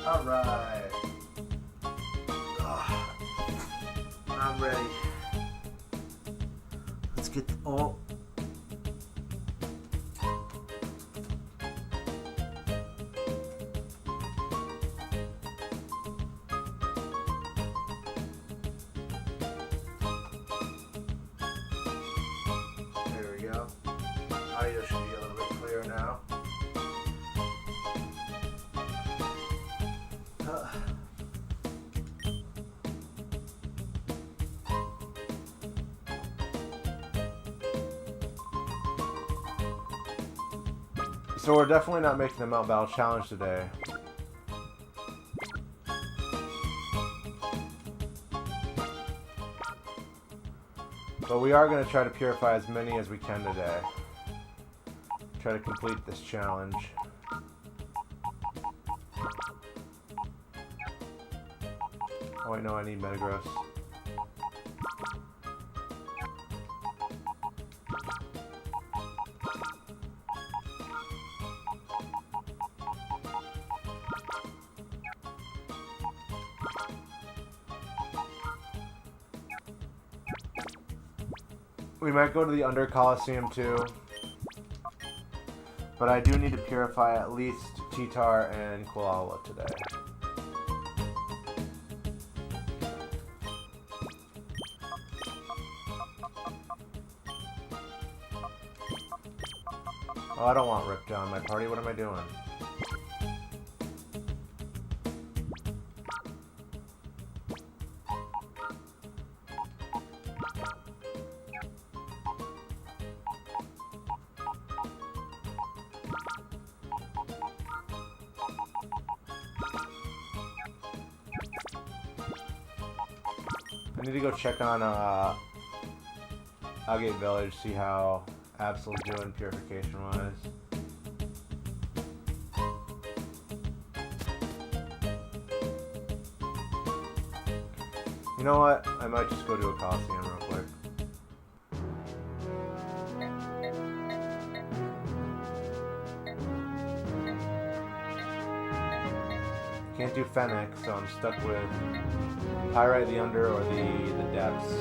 Alright. I'm ready. Let's get... Oh. There we go. Audio should be a little bit clearer now. So we're definitely not making the Mount Battle Challenge today. But we are going to try to purify as many as we can today. Try to complete this challenge. Oh wait, no, I need Metagross. We might go to the Under Coliseum too. But I do need to purify at least Cheetar and Quilala today. Oh, I don't want Ripta on my party. What am I doing? I need to go check on Algate Village, see how Absol's doing purification-wise. You know what? I might just go to a Coliseum real quick. Can't do Fennec, so I'm stuck with Pyrite, the Under, or the Depths.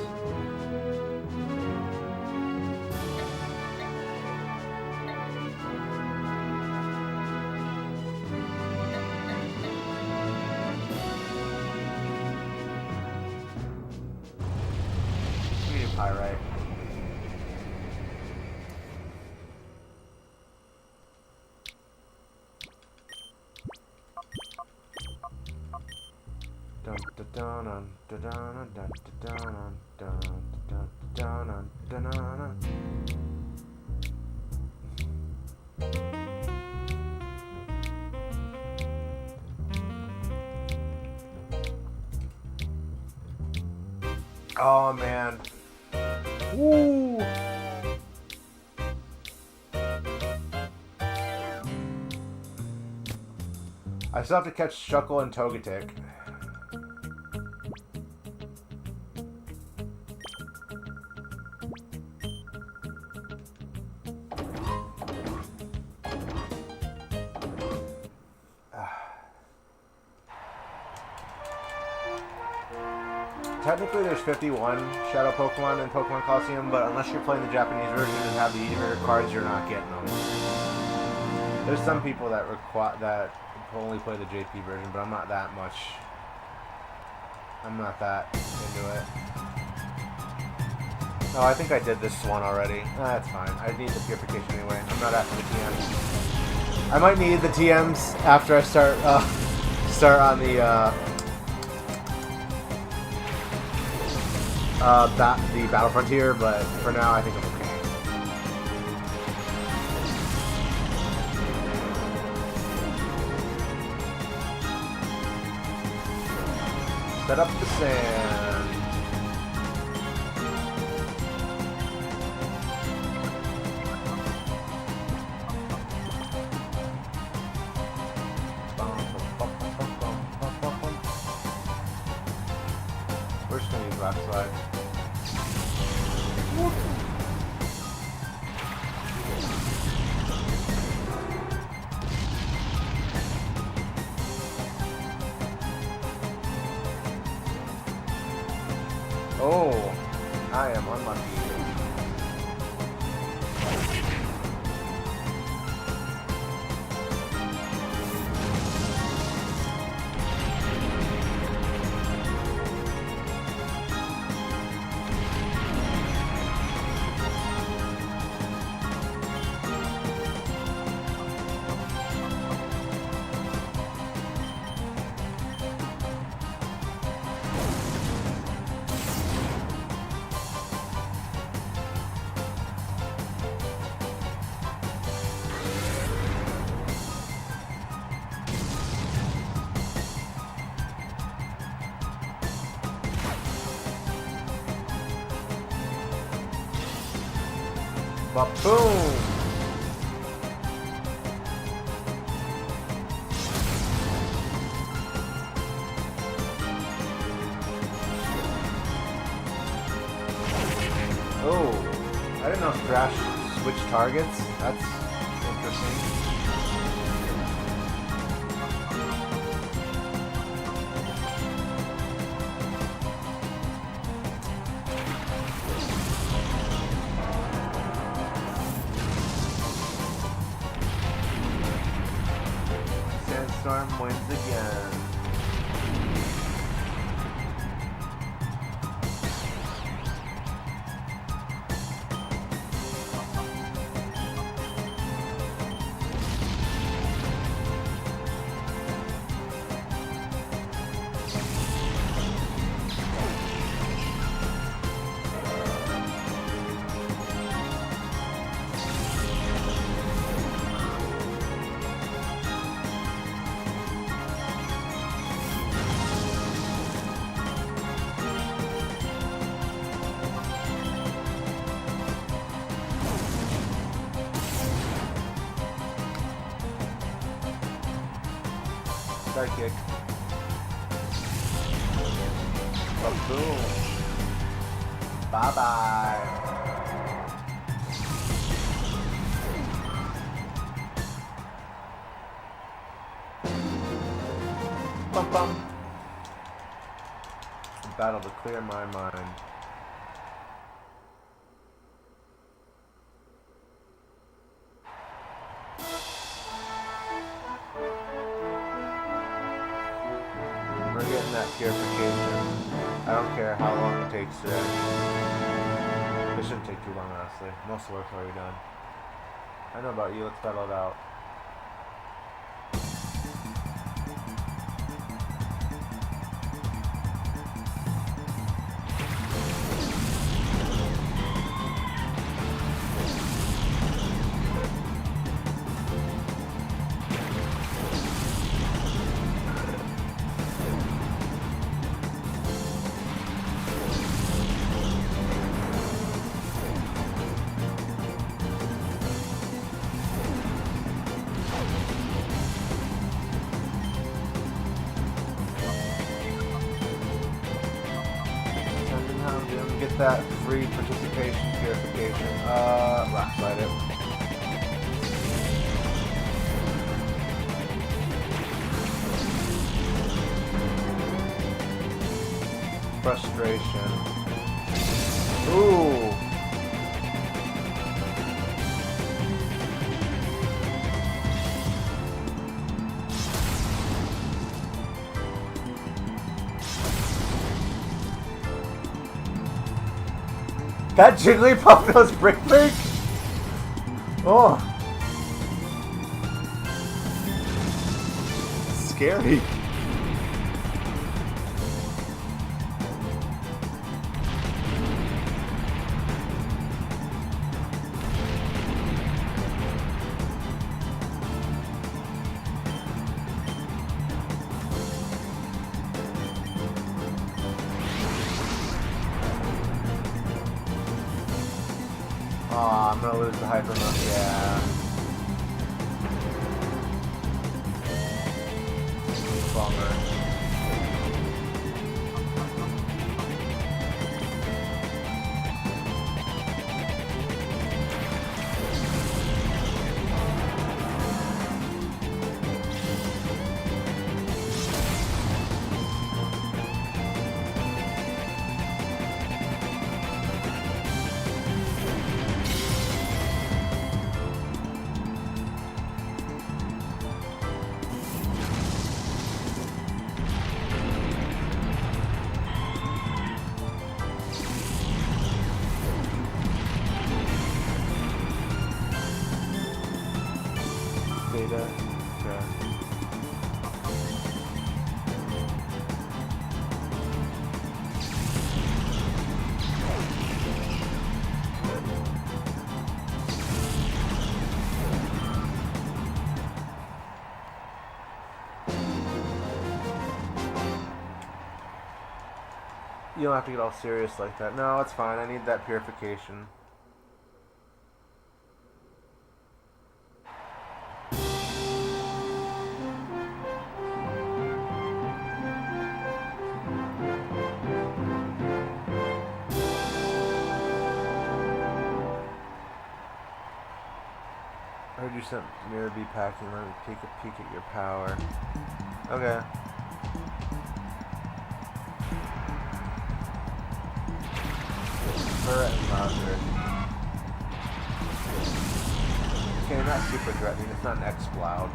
We do Pyrite. Oh man. Woo! I still have to catch Shuckle and Togetic. Technically, there's 51 Shadow Pokemon in Pokemon Coliseum, but unless you're playing the Japanese version and have the Eater cards, you're not getting them. There's some people that only play the JP version, but I'm not that much. I'm not that into it. Oh, I think I did this one already. That's fine. I need the purification anyway. I'm not after the TMs. I might need the TMs after I start on the the Battle Frontier, but for now I think I'm okay. Set up the sand. We're just gonna use Rock Slide. Ba-boom! Oh, I didn't know Thrash switched targets. That's interesting. Sandstorm wins again. Kick. Boom. Bye bye. Bum bum. Battle to clear my mind. We're getting that purification. I don't care how long it takes today. It shouldn't take too long, honestly. Most of the work's already done. I know about you. Let's battle it out. Get that free participation purification. Rock slide it. Frustration. Ooh. That Jigglypuff knows Brick Break? Oh. Scary. Aw, I'm gonna lose the Hyper Mode, yeah. Bummer. Data. Okay. You don't have to get all serious like that. No, it's fine. I need that purification. I heard you sent Mirror be packing. Let me take a peek at your power. Okay. Turret and louder. Okay, not super threatening. It's not an X-Cloud.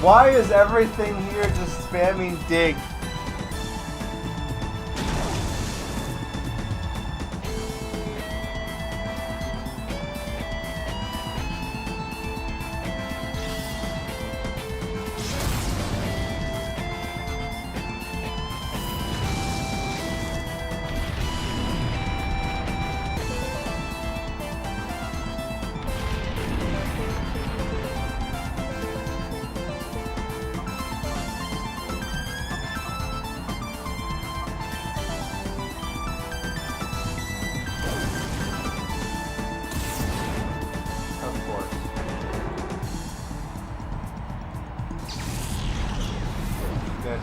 Why is everything here just spamming dig?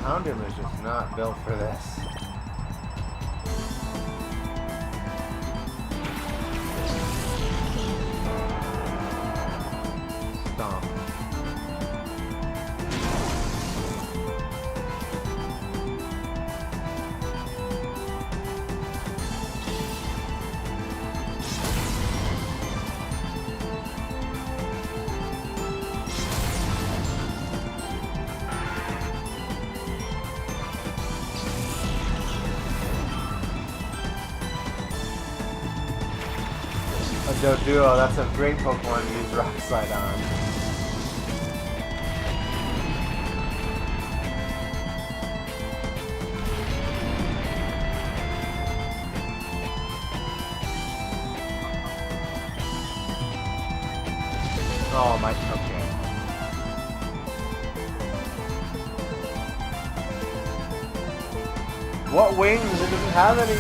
Houndoom is just not built for this. Stomp. Doduo, that's a great Pokemon to use Rock Slide on. Oh my, okay. What wings? It doesn't have any.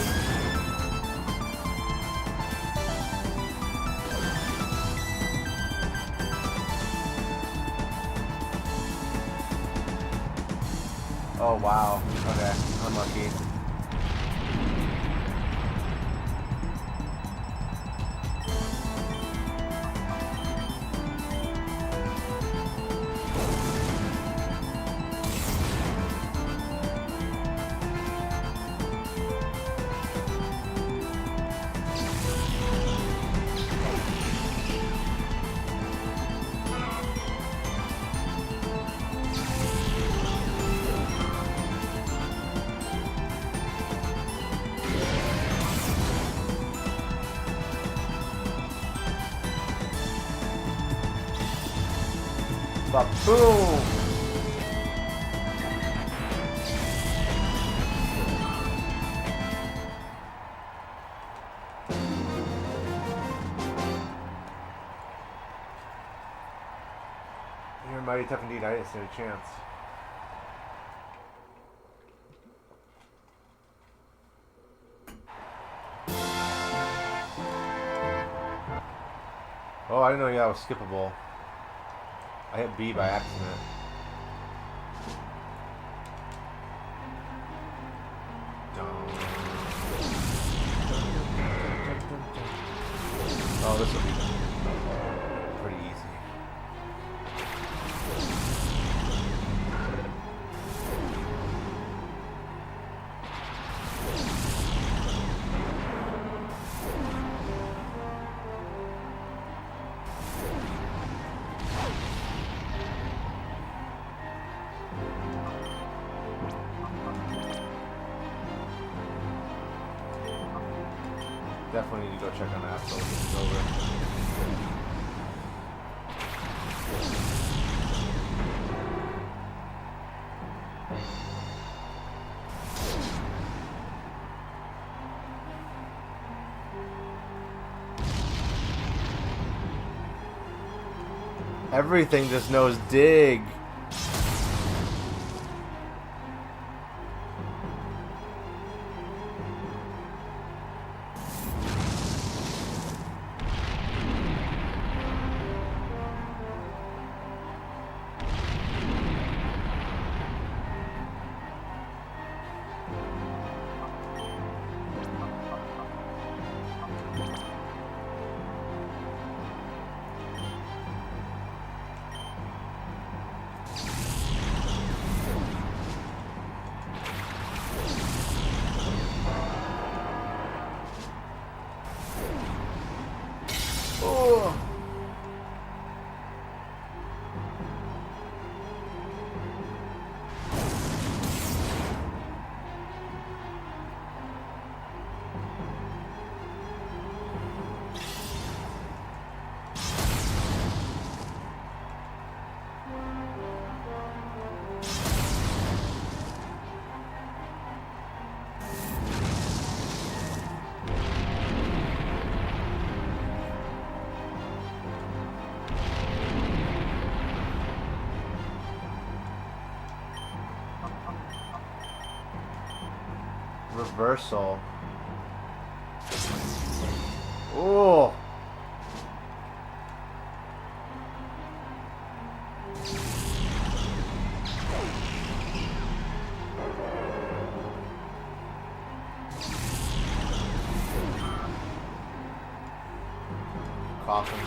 Oh wow, okay, unlucky. Boom! You're mighty tough indeed. I didn't stand a chance. Oh, I didn't know that was skippable. I hit B by accident. Oh, this will be pretty easy. Definitely need to go check on that so it's over. Everything just knows dig. Oh. Reversal. Oh. Coughing.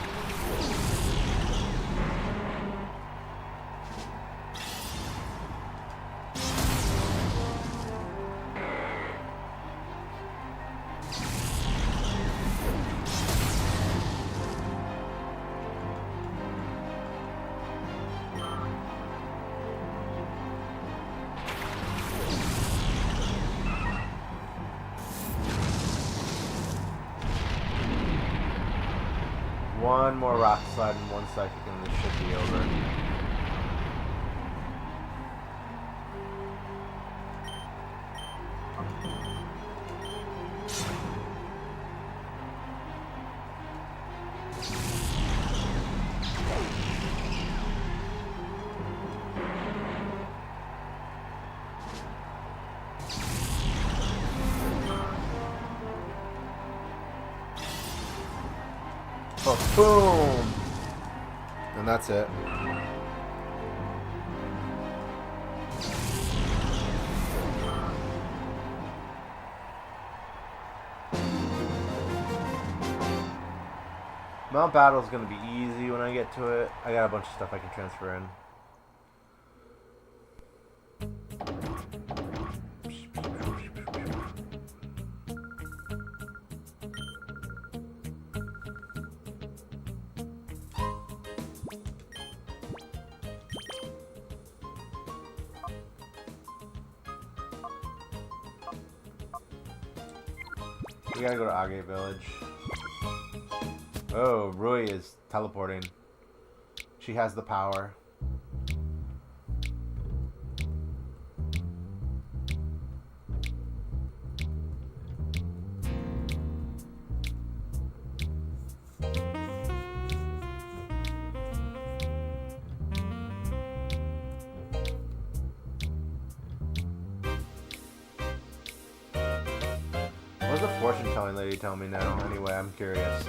One more rock slide and one psychic and this should be over. Oh, boom! And that's it. Mount Battle is going to be easy when I get to it. I got a bunch of stuff I can transfer in. We gotta go to Agate Village. Oh, Rui is teleporting. She has the power. What does the fortune-telling lady tell me now? Anyway, I'm curious.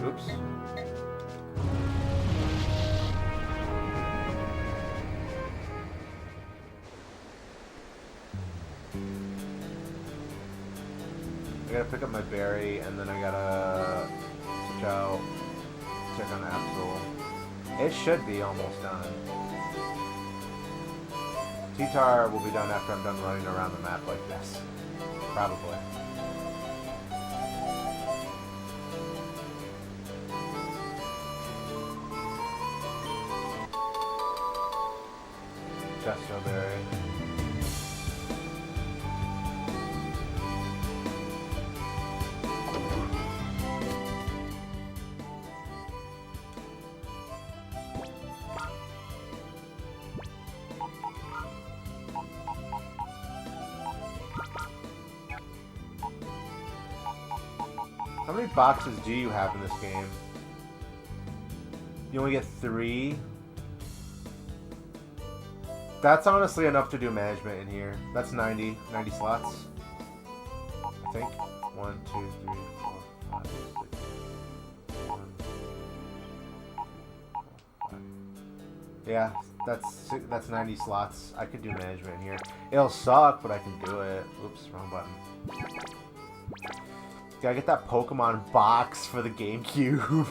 Oops. I gotta pick up my berry, and then I gotta switch out, check on the Absol. It should be almost done. T-Tar will be done after I'm done running around the map like this. Probably. Chesto berry. How many boxes do you have in this game? You only get 3? That's honestly enough to do management in here. That's 90 slots. I think. 1, 2, 3, 4, 5, 6, 1, 2, 5. Yeah, that's 90 slots. I could do management in here. It'll suck, but I can do it. Oops, wrong button. Gotta get that Pokemon box for the GameCube.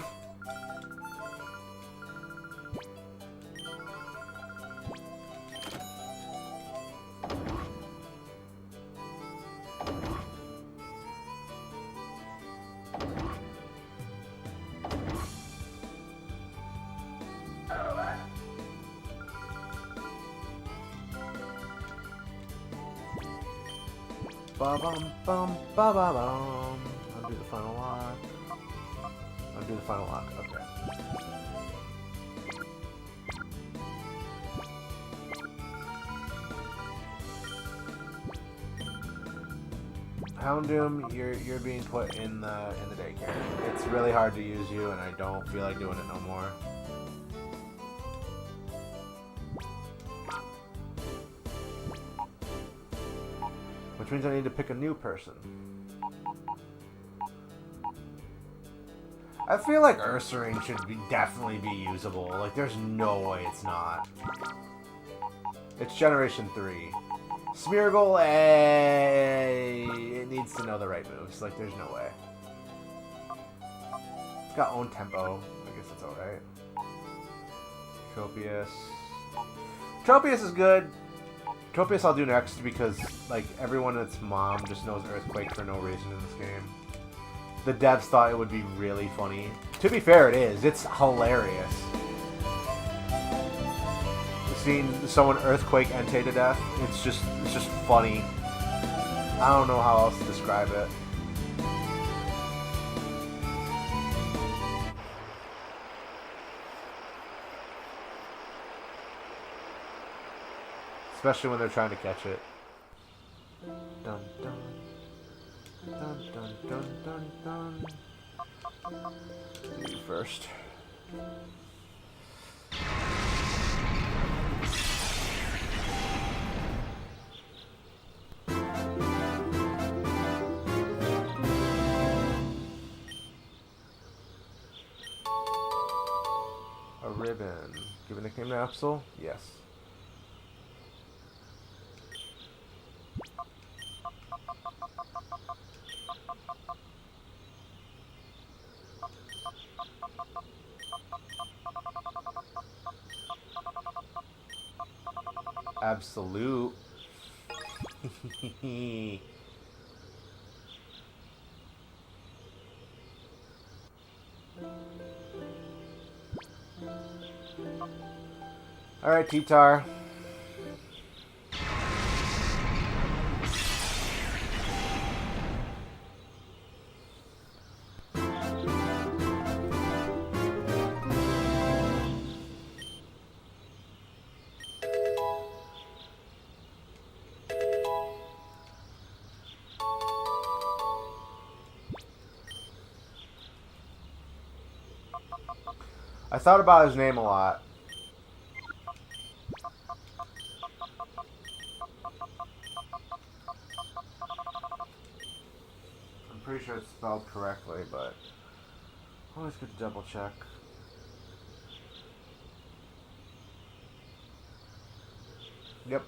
Ba-bum, bum, ba-ba-bum. Undo the final lock. Undo the final lock. Okay. Houndoom, you're being put in the daycare. It's really hard to use you, and I don't feel like doing it no more. Which means I need to pick a new person. I feel like Ursaring should definitely be usable. Like, there's no way it's not. It's Generation 3. Smeargle, it needs to know the right moves. Like, there's no way. It's got own tempo. I guess that's alright. Tropius. Tropius is good. Tropius I'll do next because, like, everyone and its mom just knows Earthquake for no reason in this game. The devs thought it would be really funny. To be fair, it is. It's hilarious. Seeing someone Earthquake Entei to death, it's just funny. I don't know how else to describe it. Especially when they're trying to catch it. Dun dun. Dun dun dun dun dun. You first. A ribbon. Give a nickname to Absol? Yes. Absolute. Alright, T-Tar. I thought about his name a lot. I'm pretty sure it's spelled correctly, but always good to double check. Yep.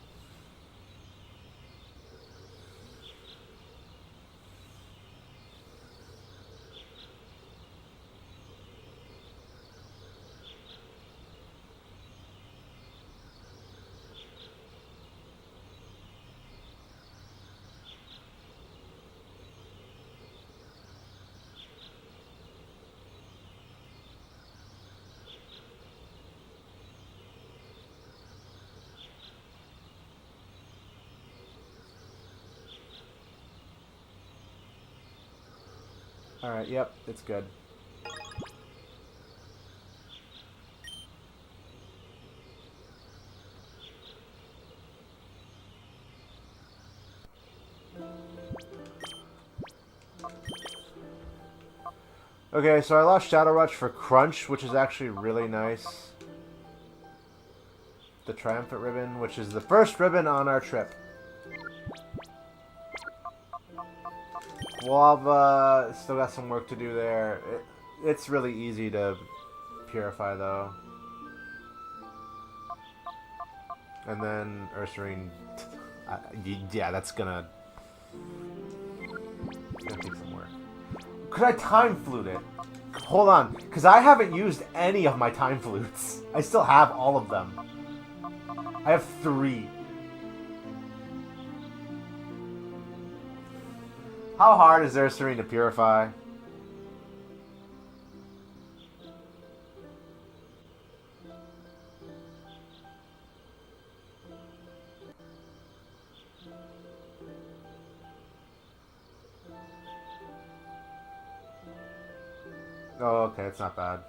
Alright, yep, it's good. Okay, so I lost Shadow Rush for Crunch, which is actually really nice. The Triumphant Ribbon, which is the first ribbon on our trip. Guava, still got some work to do there. It's really easy to purify, though. And then Ursaring, yeah, that's gonna take some work. Could I time flute it? Hold on, because I haven't used any of my time flutes. I still have all of them. I have 3. How hard is Ursaring to purify? Oh, okay, it's not bad.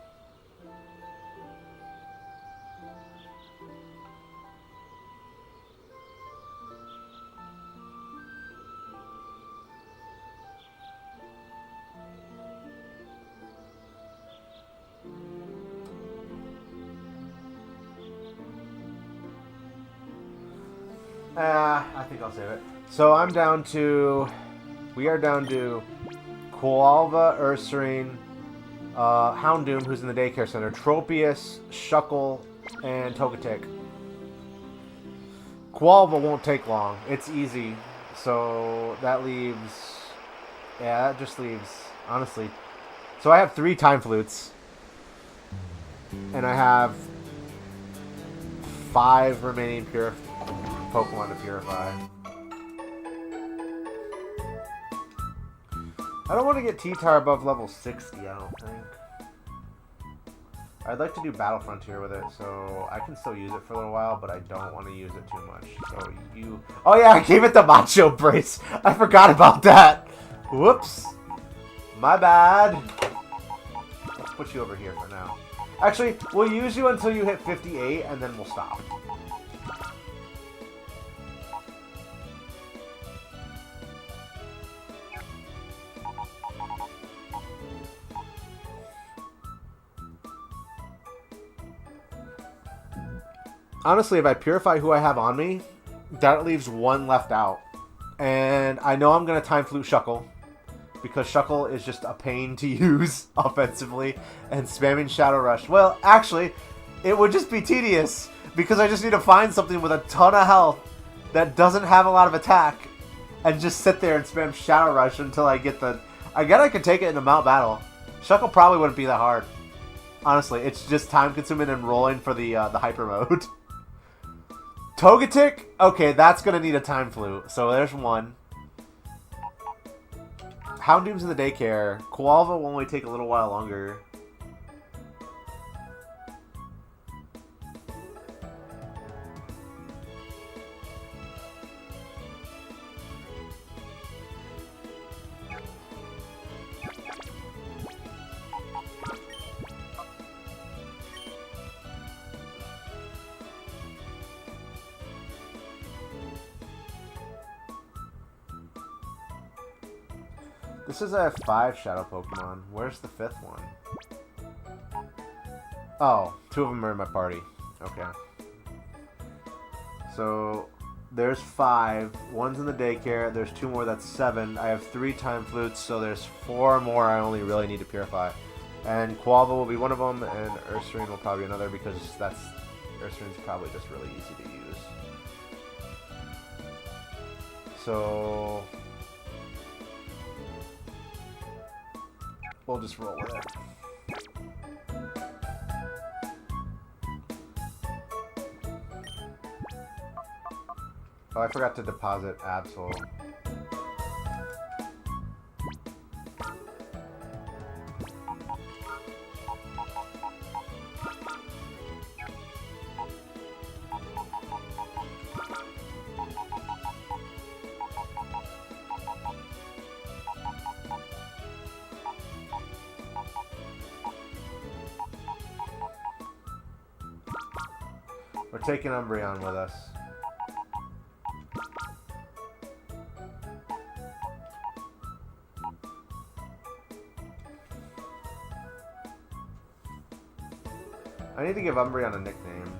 I think I'll save it. So I'm down to... We are down to Qualva, Ursaring, Houndoom, who's in the daycare center, Tropius, Shuckle, and Togetic. Qualva won't take long. It's easy. So that leaves... Yeah, that just leaves... Honestly. So I have 3 Time Flutes. And I have 5 remaining Pokemon to purify. I don't want to get T-Tar above level 60, I don't think. I'd like to do Battle Frontier with it, so I can still use it for a little while, but I don't want to use it too much. So you... Oh yeah, I gave it the Macho Brace! I forgot about that! Whoops! My bad! Let's put you over here for now. Actually, we'll use you until you hit 58, and then we'll stop. Honestly, if I purify who I have on me, that leaves 1 left out. And I know I'm going to Time Flute Shuckle, because Shuckle is just a pain to use offensively, and spamming Shadow Rush. Well, actually, it would just be tedious, because I just need to find something with a ton of health that doesn't have a lot of attack, and just sit there and spam Shadow Rush until I get the... I guess I could take it in a mount battle. Shuckle probably wouldn't be that hard. Honestly, it's just time-consuming and rolling for the Hyper Mode. Togetic? Okay, that's going to need a Time Flute. So there's 1. Houndoom's in the daycare. Qualva will only take a little while longer. This is a 5 Shadow Pokemon. Where's the 5th one? Oh, 2 of them are in my party. Okay. So, there's 5. 1's in the daycare. There's 2 more. That's 7. I have 3 Time Flutes, so there's 4 more I only really need to purify. And Qualva will be one of them, and Ursaring will probably be another, because Ursaring's probably just really easy to use. So... we'll just roll with it. Oh, I forgot to deposit Absol. We're taking Umbreon with us. need to give Umbreon a nickname.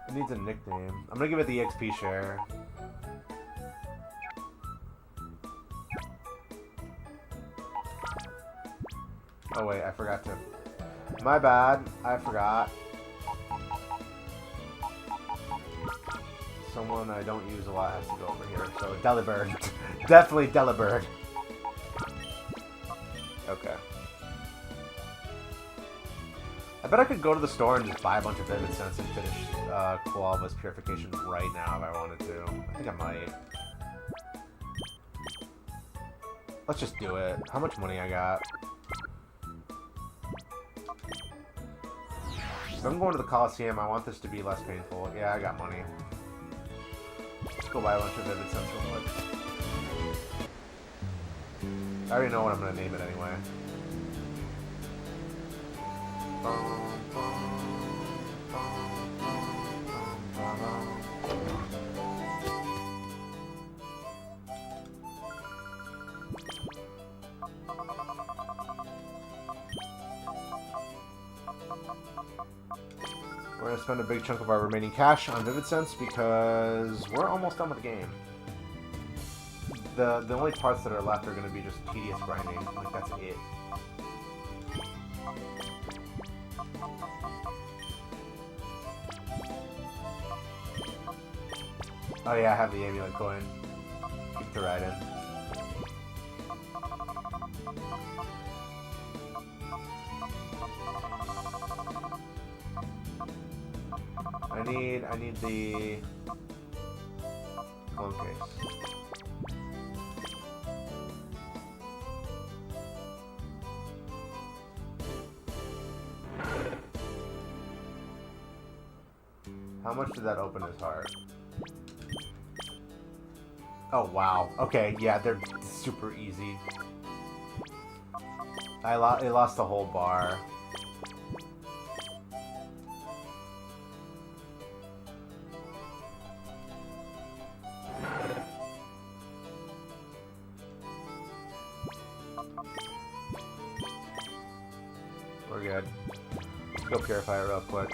It needs a nickname. I'm gonna give it the XP share. Oh wait, I forgot to. My bad. I forgot. Someone I don't use a lot has to go over here. So Delibird. Definitely Delibird. Okay. I bet I could go to the store and just buy a bunch of Vivid Sense and finish Koala's Purification right now if I wanted to. I think I might. Let's just do it. How much money I got? If I'm going to the Coliseum, I want this to be less painful. Yeah, I got money. Let's go buy a bunch of Vivid Sense real quick. I already know what I'm going to name it anyway. We're going to spend a big chunk of our remaining cash on Vivid Sense because we're almost done with the game. The only parts that are left are going to be just tedious grinding. Like, that's it. Oh yeah, I have the amulet coin. Keep the ride in. I need the clone case. How much did that open his heart? Oh wow. Okay, yeah, they're super easy. I lost the whole bar. We're good. Let's go purify it real quick.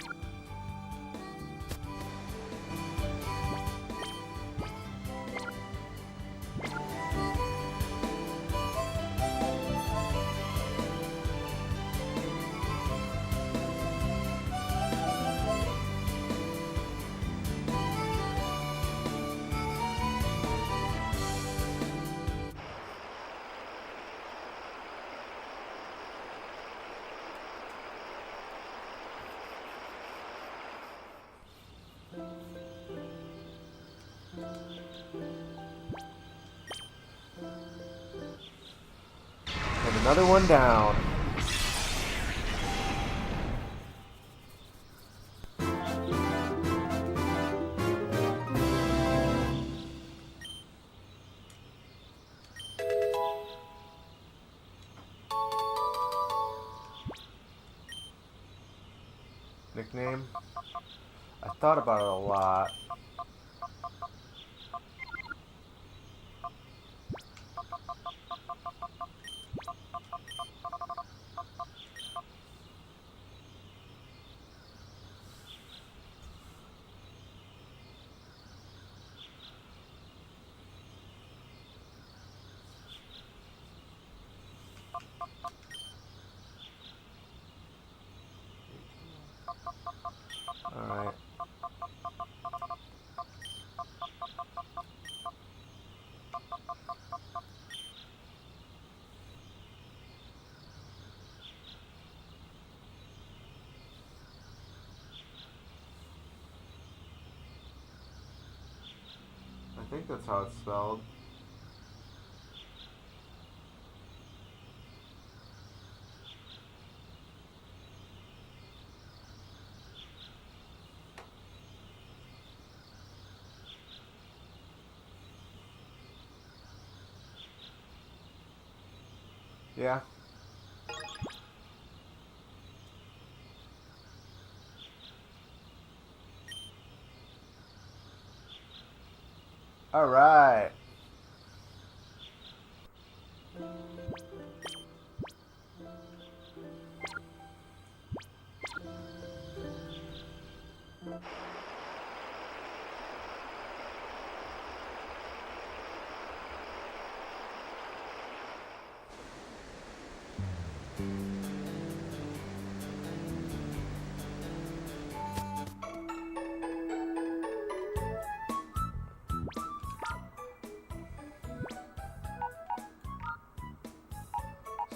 And another one down. Nickname? I thought about it a lot. Alright. think that's how it's spelled. Yeah. All right.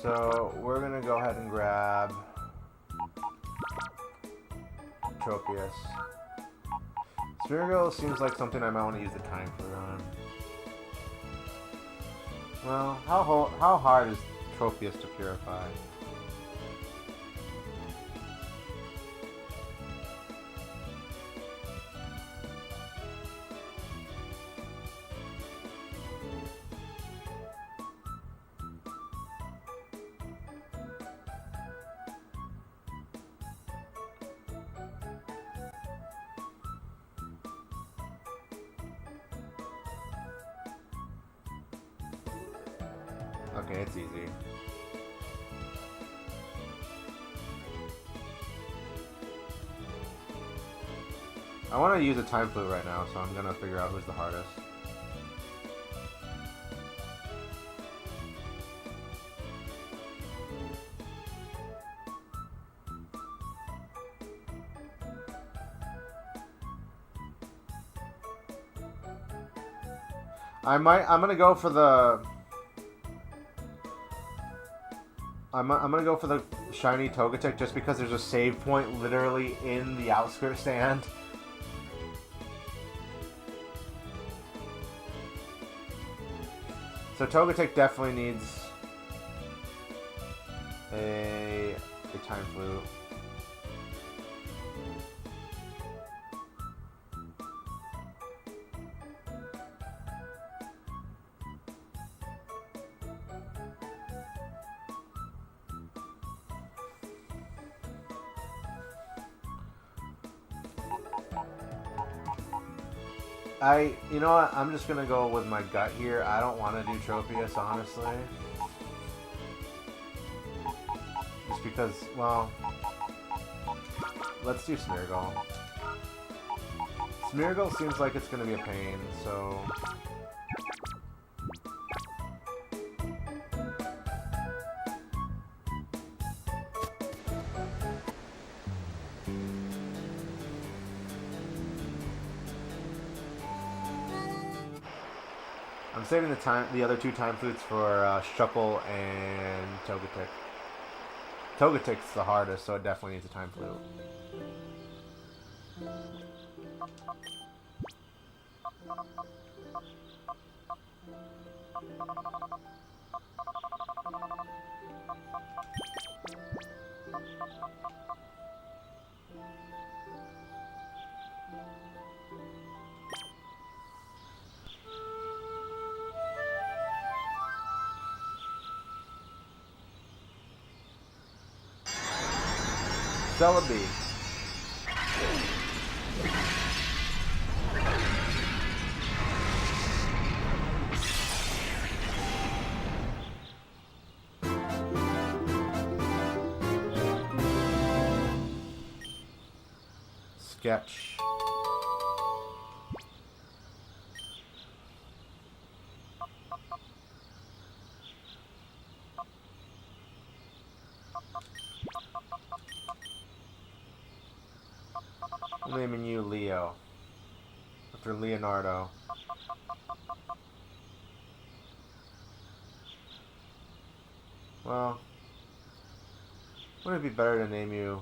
So we're gonna go ahead and grab Tropius. Spherical seems like something I might want to use the time for on. Well, how hard is Tropius to purify? Okay, it's easy. I want to use a time flute right now, so I'm gonna figure out who's the hardest. I'm gonna go for the. I'm gonna go for the shiny Togetic just because there's a save point literally in the outskirt stand. So Togetic definitely needs a time flute. You know what? I'm just gonna go with my gut here. I don't want to do Tropius, honestly. Just because, well, let's do Smeargle. Smeargle seems like it's gonna be a pain, so. I'm saving the other two time flutes for Shuckle and Togetic. Togetic's the hardest, so it definitely needs a time flute. Celebi. Sketch. I'm naming you Leo. After Leonardo. Well, wouldn't it be better to name you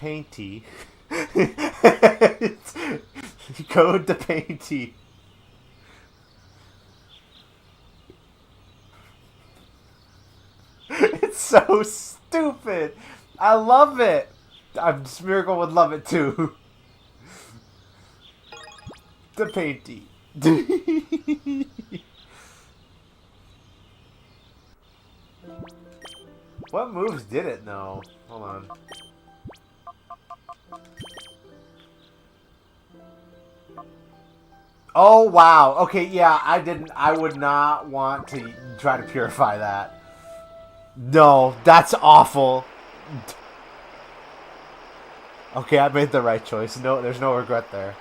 Painty. Code to Painty. It's so stupid. I love it. Miracle would love it too. The Painty. What moves did it know? Hold on. Oh wow. Okay, yeah, I would not want to try to purify that. No, that's awful. Okay, I made the right choice. No, there's no regret there.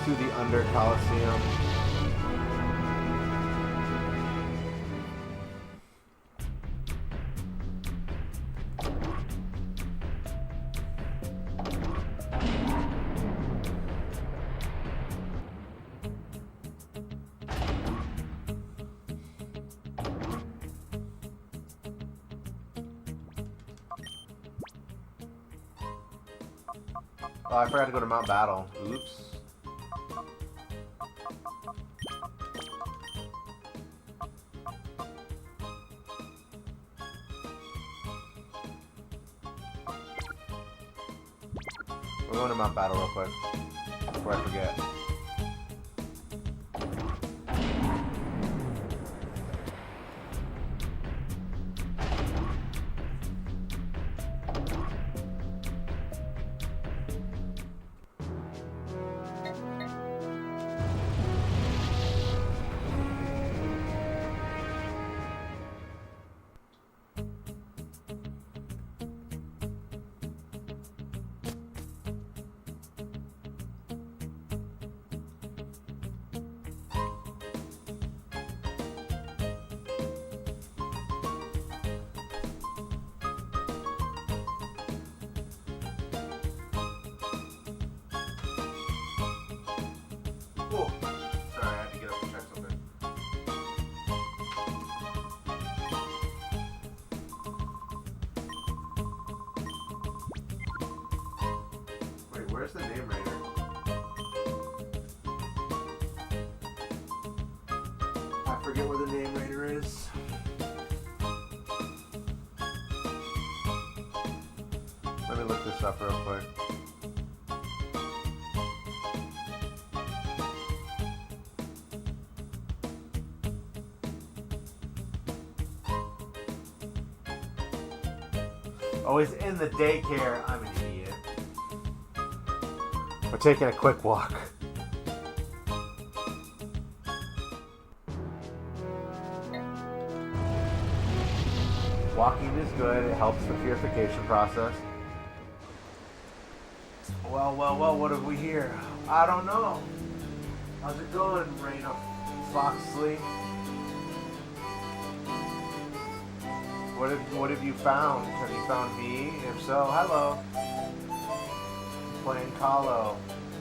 To the Under Coliseum. Oh, I forgot to go to Mount Battle. Oops. We're going to Mount Battle real quick before I forget. Oh, sorry, I had to get up and check something. Wait, where's the name raider? I forget where the name raider is. Let me look this up real quick. Oh, he's in the daycare. I'm an idiot. We're taking a quick walk. Walking is good. It helps the purification process. Well, what have we here? I don't know. How's it going, Raina Foxley? What have you found? Have you found me? If so, hello. Playing Calo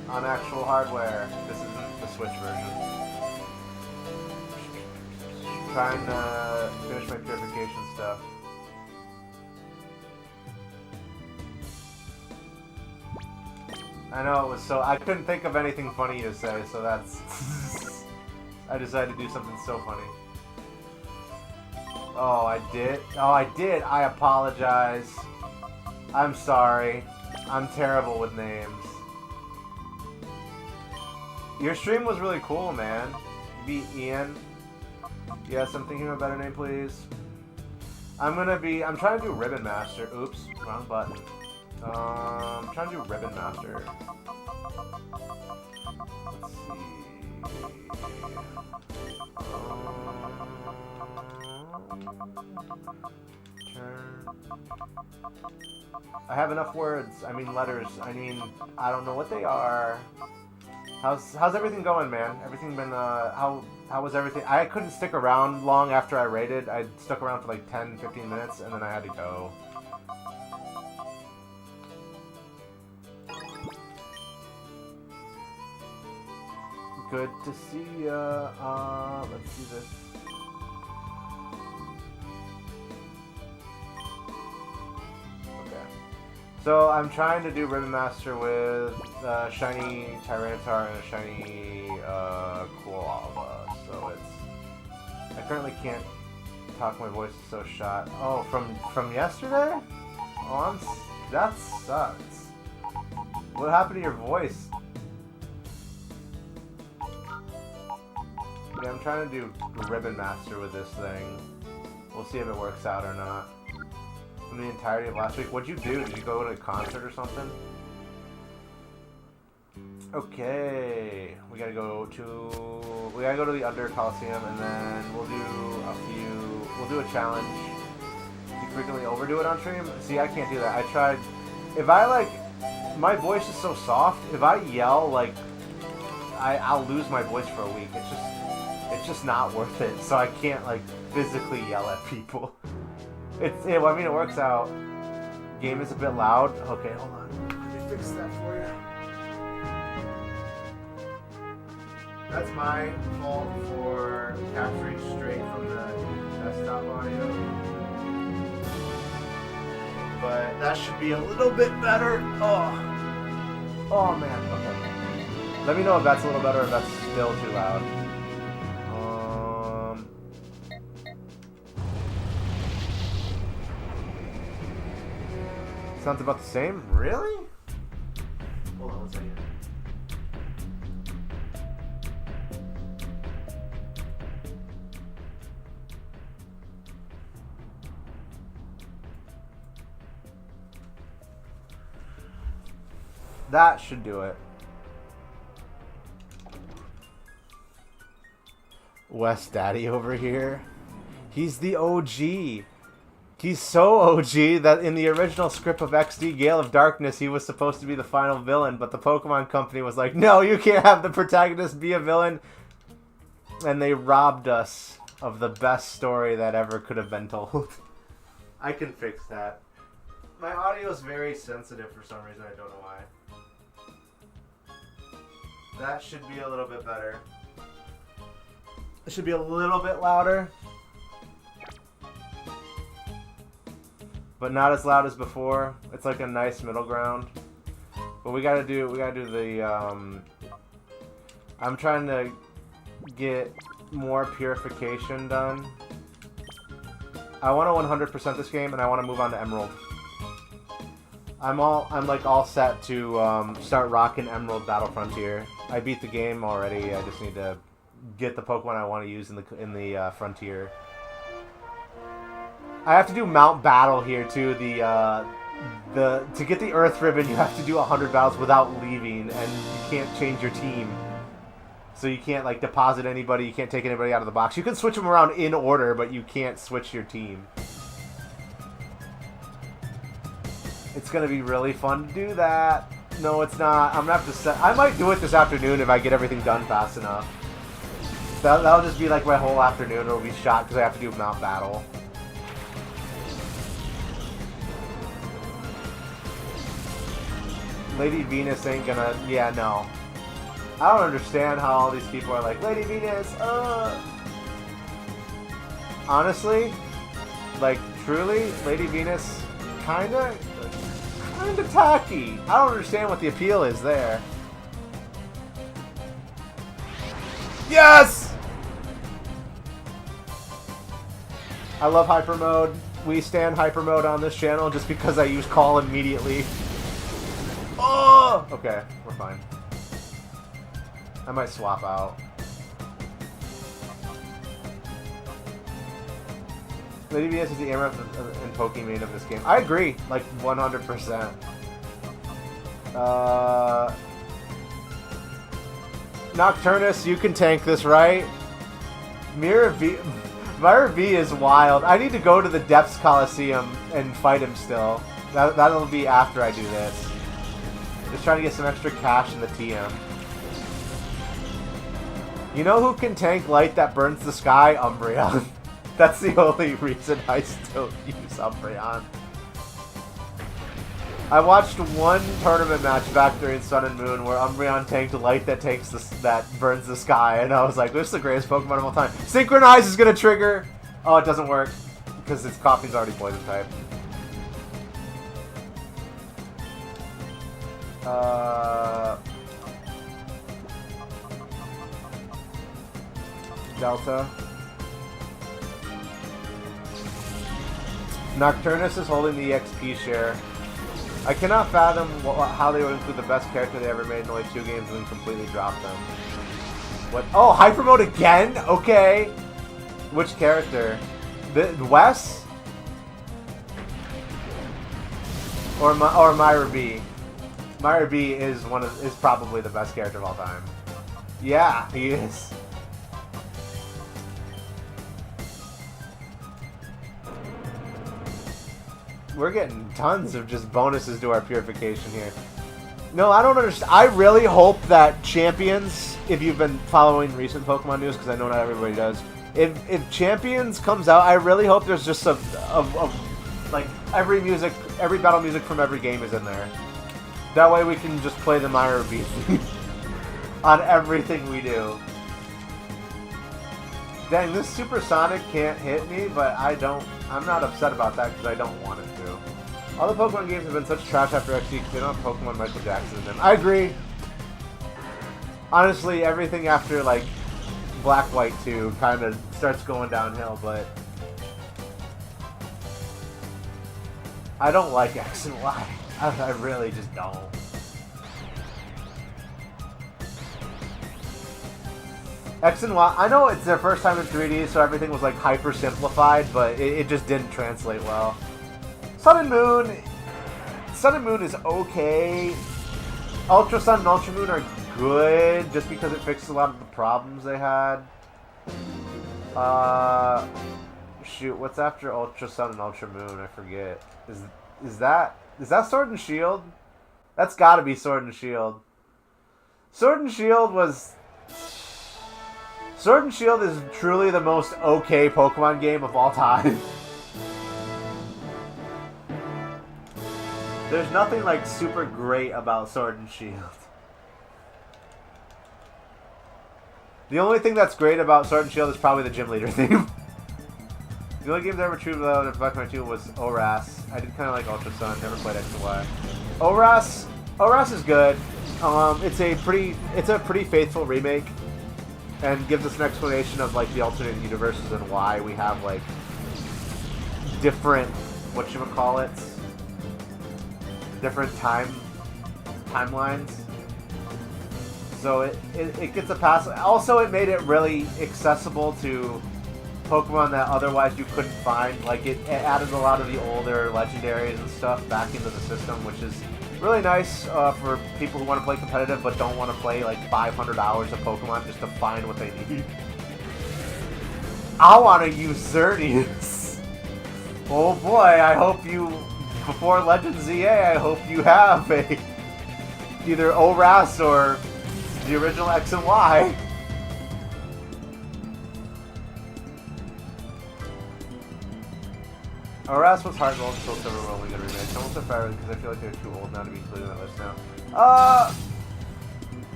on actual hardware. This isn't the Switch version. Trying to finish my purification stuff. I know it was so... I couldn't think of anything funny to say, so that's... I decided to do something so funny. Oh, I did? Oh, I did! I apologize. I'm sorry. I'm terrible with names. Your stream was really cool, man. You beat Ian. Yes, I'm thinking of a better name, please. I'm trying to do Ribbon Master. Oops, wrong button. I'm trying to do Ribbon Master. Let's see. Turn. I have enough words. I mean letters. I mean, I don't know what they are. How's everything going, man? Everything been how was everything? I couldn't stick around long after I raided. I stuck around for like 10-15 minutes and then I had to go. Good to see ya. Let's see this. Okay. So I'm trying to do Ribbon Master with shiny Tyranitar and a shiny Koala. So I currently can't talk. My voice is so shot. Oh, from yesterday? Oh, that sucks. What happened to your voice? Yeah, I'm trying to do Ribbon Master with this thing. We'll see if it works out or not. From the entirety of last week. What'd you do? Did you go to a concert or something? Okay. We gotta go to the Under Coliseum and then we'll do a challenge. You frequently overdo it on stream? See, I can't do that. I tried. If I my voice is so soft, if I yell, I'll lose my voice for a week. It's just not worth it. So I can't physically yell at people. I mean, it works out. Game is a bit loud. Okay, hold on. Let me fix that for you. That's my fault for capturing straight from the desktop audio. But that should be a little bit better. Oh man. Okay. Let me know if that's a little better or if that's still too loud. Sounds about the same? Really? Hold on one second. That should do it. Wes Daddy over here. He's the OG. He's so OG that in the original script of XD Gale of Darkness, he was supposed to be the final villain, but the Pokemon Company was like, no, you can't have the protagonist be a villain. And they robbed us of the best story that ever could have been told. I can fix that. My audio is very sensitive for some reason, I don't know why. That should be a little bit better. It should be a little bit louder. But not as loud as before. It's like a nice middle ground. But we gotta do the, I'm trying to get more Purification done. I want to 100% this game, and I want to move on to Emerald. I'm all set to start rocking Emerald Battle Frontier. I beat the game already. I just need to get the Pokemon I want to use in the Frontier. I have to do Mount Battle here too. To get the Earth Ribbon, you have to do 100 battles without leaving, and you can't change your team. So you can't deposit anybody. You can't take anybody out of the box. You can switch them around in order, but you can't switch your team. It's gonna be really fun to do that. No, it's not. I'm gonna have to set. I might do it this afternoon if I get everything done fast enough. That'll just be my whole afternoon. It'll be shot because I have to do Mount Battle. Lady Venus ain't gonna... Yeah, no. I don't understand how all these people are like, Lady Venus, Honestly, truly, Lady Venus, kinda... Kinda tacky. I don't understand what the appeal is there. Yes! I love hyper mode. We stand hyper mode on this channel just because I use call immediately. Oh! Okay, we're fine. I might swap out. The DBS is the AMRF and Pokemon of this game. I agree, like 100%. Nocturnus, you can tank this, right? Myra V is wild. I need to go to the Depths Coliseum and fight him still. That'll be after I do this. Just trying to get some extra cash in the TM. You know who can tank light that burns the sky? Umbreon. That's the only reason I still use Umbreon. I watched one tournament match back during Sun and Moon where Umbreon tanked light that that burns the sky, and I was like, this is the greatest Pokemon of all time. Synchronize is gonna trigger. Oh, it doesn't work because its copy's already poison type. Delta. Nocturnus is holding the XP share. I cannot fathom how they would include the best character they ever made in only 2 games and then completely drop them. What? Oh, Hyper Mode again? Okay. Which character? Wes? Or Myra B? Myra B is probably the best character of all time. Yeah, he is. We're getting tons of just bonuses to our purification here. No, I don't understand. I really hope that Champions, if you've been following recent Pokemon news, because I know not everybody does, if Champions comes out, I really hope there's just like every battle music from every game is in there. That way we can just play the Myra B on everything we do. Dang, this Supersonic can't hit me, but I'm not upset about that because I don't want it to. All the Pokemon games have been such trash after XD because they don't have Pokemon Michael Jackson in them. I agree. Honestly, everything after, like, Black, White 2 kind of starts going downhill, but I don't like X and Y. I really just don't. X and Y, I know it's their first time in 3D, so everything was like hyper simplified, but it just didn't translate well. Sun and Moon is okay. Ultra Sun and Ultra Moon are good, just because it fixed a lot of the problems they had. Shoot, what's after Ultra Sun and Ultra Moon? I forget. Is that Sword and Shield? That's gotta be Sword and Shield. Sword and Shield is truly the most okay Pokemon game of all time. There's nothing like super great about Sword and Shield. The only thing that's great about Sword and Shield is probably the gym leader theme. The only games I ever tuned without in Black Knight 2 was ORAS. I did kind of like Ultra Sun, never played X and Y. ORAS is good. It's a pretty faithful remake, and gives us an explanation of like the alternate universes and why we have like different different timelines. So it gets a pass. Also, it made it really accessible to Pokemon that otherwise you couldn't find. Like it added a lot of the older legendaries and stuff back into the system, which is really nice for people who want to play competitive but don't want to play like 500 hours of Pokemon just to find what they need. I want to use Xerneas. Oh boy, I hope you, before Legends ZA, I hope you have either ORAS or the original X and Y. ORAS was Heart Gold and Soul Silver were only good remakes. Almost a fair because I feel like they're too old now to be included in that list now.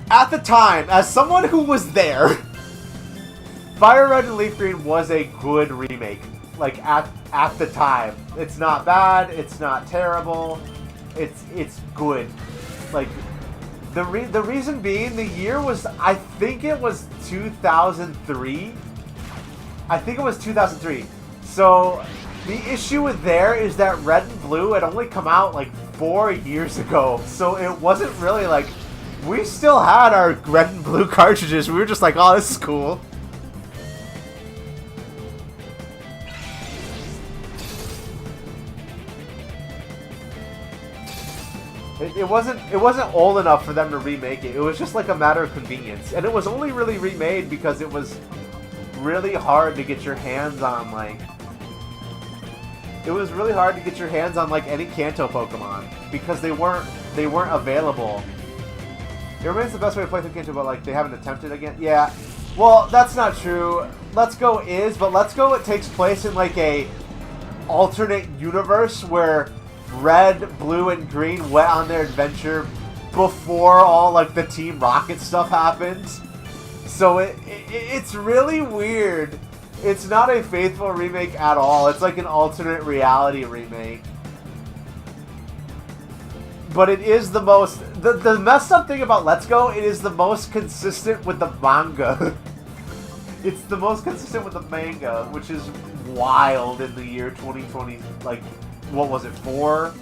At the time, as someone who was there, Fire Red and Leaf Green was a good remake. Like, at the time. It's not bad, it's not terrible. It's good. Like, the reason being, the year was, I think it was 2003. I think it was 2003. So the issue with there is that Red and Blue had only come out like 4 years ago. So it wasn't really like, we still had our Red and Blue cartridges. We were just like, oh, this is cool. It wasn't old enough for them to remake it. It was just like a matter of convenience. And it was only really remade because it was really hard to get your hands on, like... It was really hard to get your hands on, like, any Kanto Pokemon. Because they weren't available. It remains the best way to play through Kanto, but, like, they haven't attempted again. Yeah. Well, that's not true. Let's Go is, but Let's Go, it takes place in, like, a alternate universe where Red, Blue, and Green went on their adventure before all, like, the Team Rocket stuff happened. So it's really weird. It's not a faithful remake at all. It's like an alternate reality remake. But it is the most... The messed up thing about Let's Go, it is the most consistent with the manga. It's the most consistent with the manga, which is wild in the year 2020. Like, what was it, 4?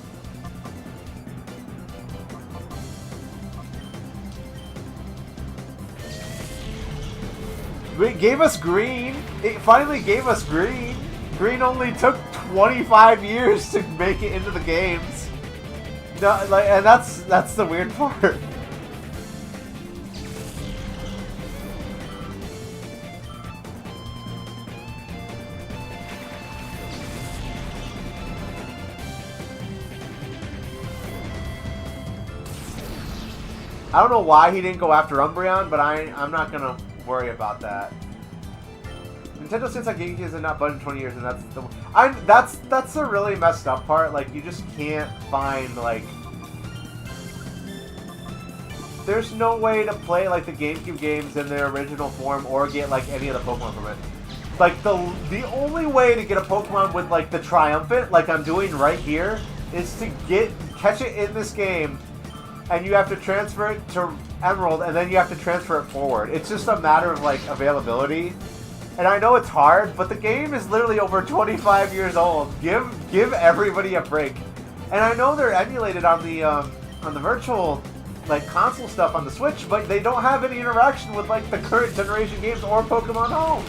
It gave us Green. It finally gave us Green. Green only took 25 years to make it into the games. No, like, and that's the weird part. I don't know why he didn't go after Umbreon, but I'm not gonna worry about that. Nintendo since like Game Gears have not budged in 20 years, and that's the really messed up part. Like, you just can't find, like, there's no way to play like the GameCube games in their original form or get like any of the Pokemon from it. Like, the only way to get a Pokemon with like the Triumphant, like I'm doing right here, is to catch it in this game, and you have to transfer it to Emerald, and then you have to transfer it forward. It's just a matter of, like, availability. And I know it's hard, but the game is literally over 25 years old. Give everybody a break. And I know they're emulated on the virtual, like, console stuff on the Switch, but they don't have any interaction with, like, the current generation games or Pokemon Home.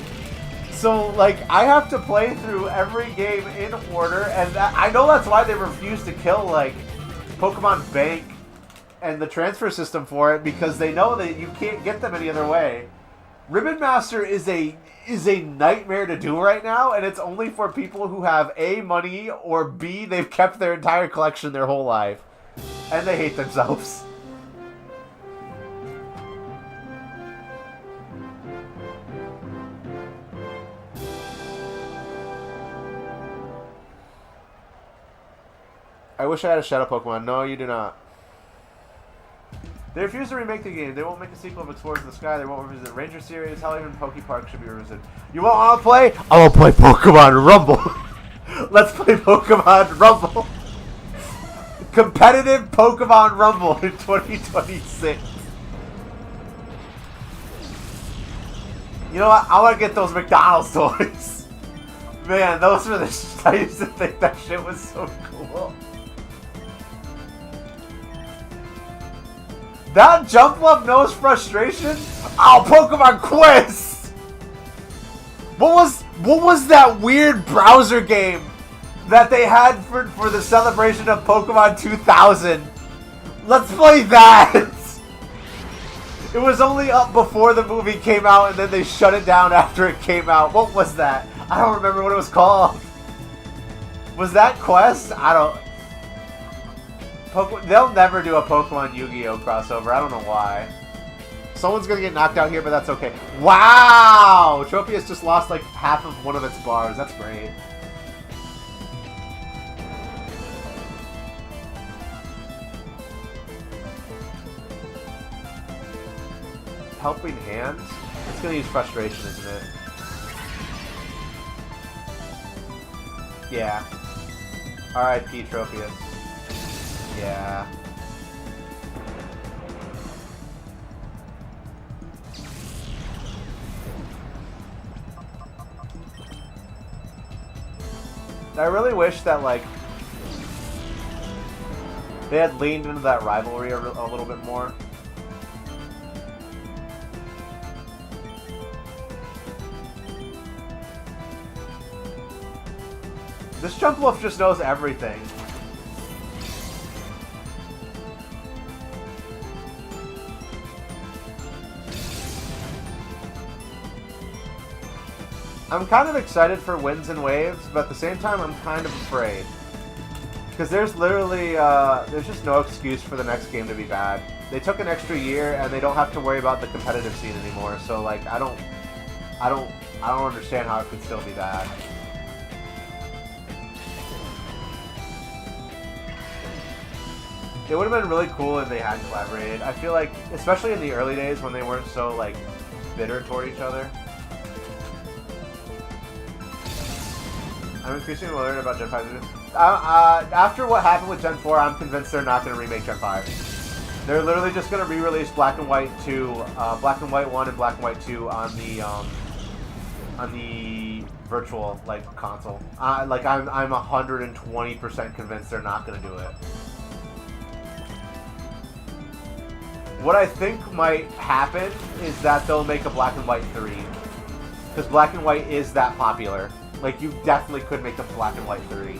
So, like, I have to play through every game in order, and I know that's why they refuse to kill, like, Pokemon Bank and the transfer system for it, because they know that you can't get them any other way. Ribbon Master is a nightmare to do right now, and it's only for people who have A, money, or B, they've kept their entire collection their whole life. And they hate themselves. I wish I had a Shadow Pokemon. No, you do not. They refuse to remake the game. They won't make a sequel of Explorers in the Sky. They won't revisit Ranger series. Hell, even Poke Park should be revisited. You want to play? I will play Pokemon Rumble. Let's play Pokemon Rumble. Competitive Pokemon Rumble in 2026. You know what? I want to get those McDonald's toys. Man, those were the... I used to think that shit was so cool. That Jumpluff knows frustration? Oh, Pokemon Quest! What was that weird browser game that they had for the celebration of Pokemon 2000? Let's play that! It was only up before the movie came out, and then they shut it down after it came out. What was that? I don't remember what it was called. Was that Quest? I don't... They'll never do a Pokemon Yu-Gi-Oh! Crossover. I don't know why. Someone's gonna get knocked out here, but that's okay. Wow! Tropius just lost like half of one of its bars. That's great. Helping Hand? It's gonna use Frustration, isn't it? Yeah. R.I.P. Tropius. Yeah. I really wish that, like, they had leaned into that rivalry a little bit more. This Jump Wolf just knows everything. I'm kind of excited for Winds and Waves, but at the same time, I'm kind of afraid. Because there's literally, there's just no excuse for the next game to be bad. They took an extra year, and they don't have to worry about the competitive scene anymore. So, like, I don't understand how it could still be bad. It would have been really cool if they had collaborated. I feel like, especially in the early days when they weren't so, like, bitter toward each other. I'm increasingly worried about Gen 5. After what happened with Gen 4, I'm convinced they're not going to remake Gen 5. They're literally just going to re-release Black and White 2, Black and White 1 and Black and White 2 on the virtual, like, console. Like, I'm 120% convinced they're not going to do it. What I think might happen is that they'll make a Black and White 3. Because Black and White is that popular. Like, you definitely could make a Black and White 3.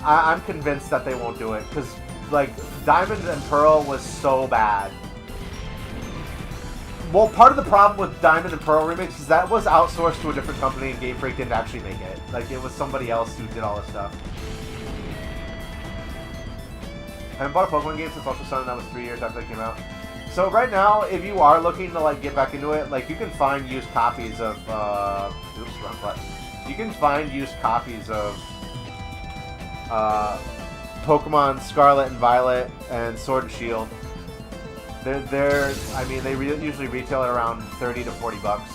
I'm convinced that they won't do it. Because, like, Diamond and Pearl was so bad. Well, part of the problem with Diamond and Pearl Remix is that was outsourced to a different company and Game Freak didn't actually make it. Like, it was somebody else who did all this stuff. I haven't bought a Pokemon game since Ultra Sun, and that was 3 years after they came out. So right now, if you are looking to, like, get back into it, like, you can find used copies of, oops, wrong button. You can find used copies of, Pokemon Scarlet and Violet and Sword and Shield. I mean, they usually retail at around 30 to 40 bucks.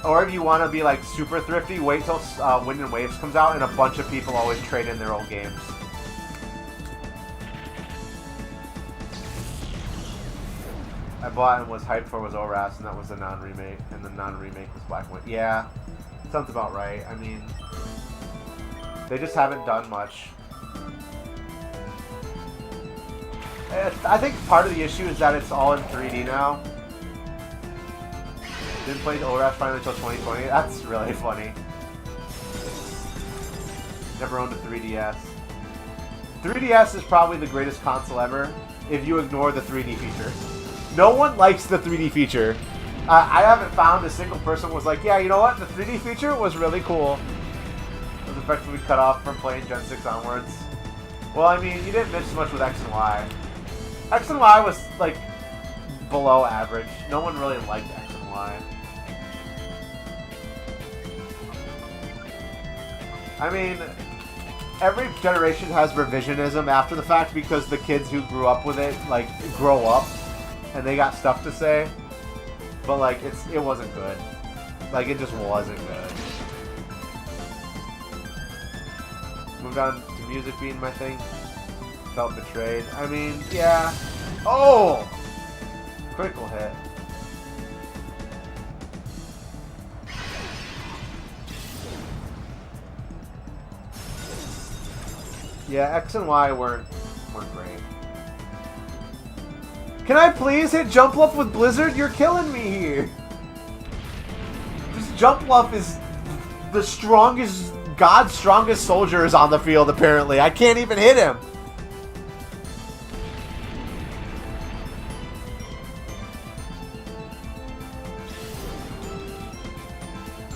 Or if you want to be, like, super thrifty, wait till Wind and Waves comes out, and a bunch of people always trade in their old games. I bought and was hyped for was ORAS, and that was a non-remake, and the non-remake was Black and White. Yeah, sounds about right. I mean, they just haven't done much. I think part of the issue is that it's all in 3D now. Didn't play ORAS finally until 2020. That's really funny. Never owned a 3DS. 3DS is probably the greatest console ever if you ignore the 3D feature. No one likes the 3D feature. I haven't found a single person who was like, yeah, you know what? The 3D feature was really cool. It was effectively cut off from playing Gen 6 onwards. Well, I mean, you didn't miss much with X and Y. X and Y was, like, below average. No one really liked X and Y. I mean, every generation has revisionism after the fact because the kids who grew up with it, like, grow up. And they got stuff to say, but like it wasn't good. Like it just wasn't good. Moved on to music being my thing. Felt betrayed. I mean, yeah. Oh, critical hit. Yeah, X and Y weren't great. Can I please hit Jump Luff with Blizzard? You're killing me here. This Jump Luff is the strongest, God's strongest soldier is on the field, apparently. I can't even hit him.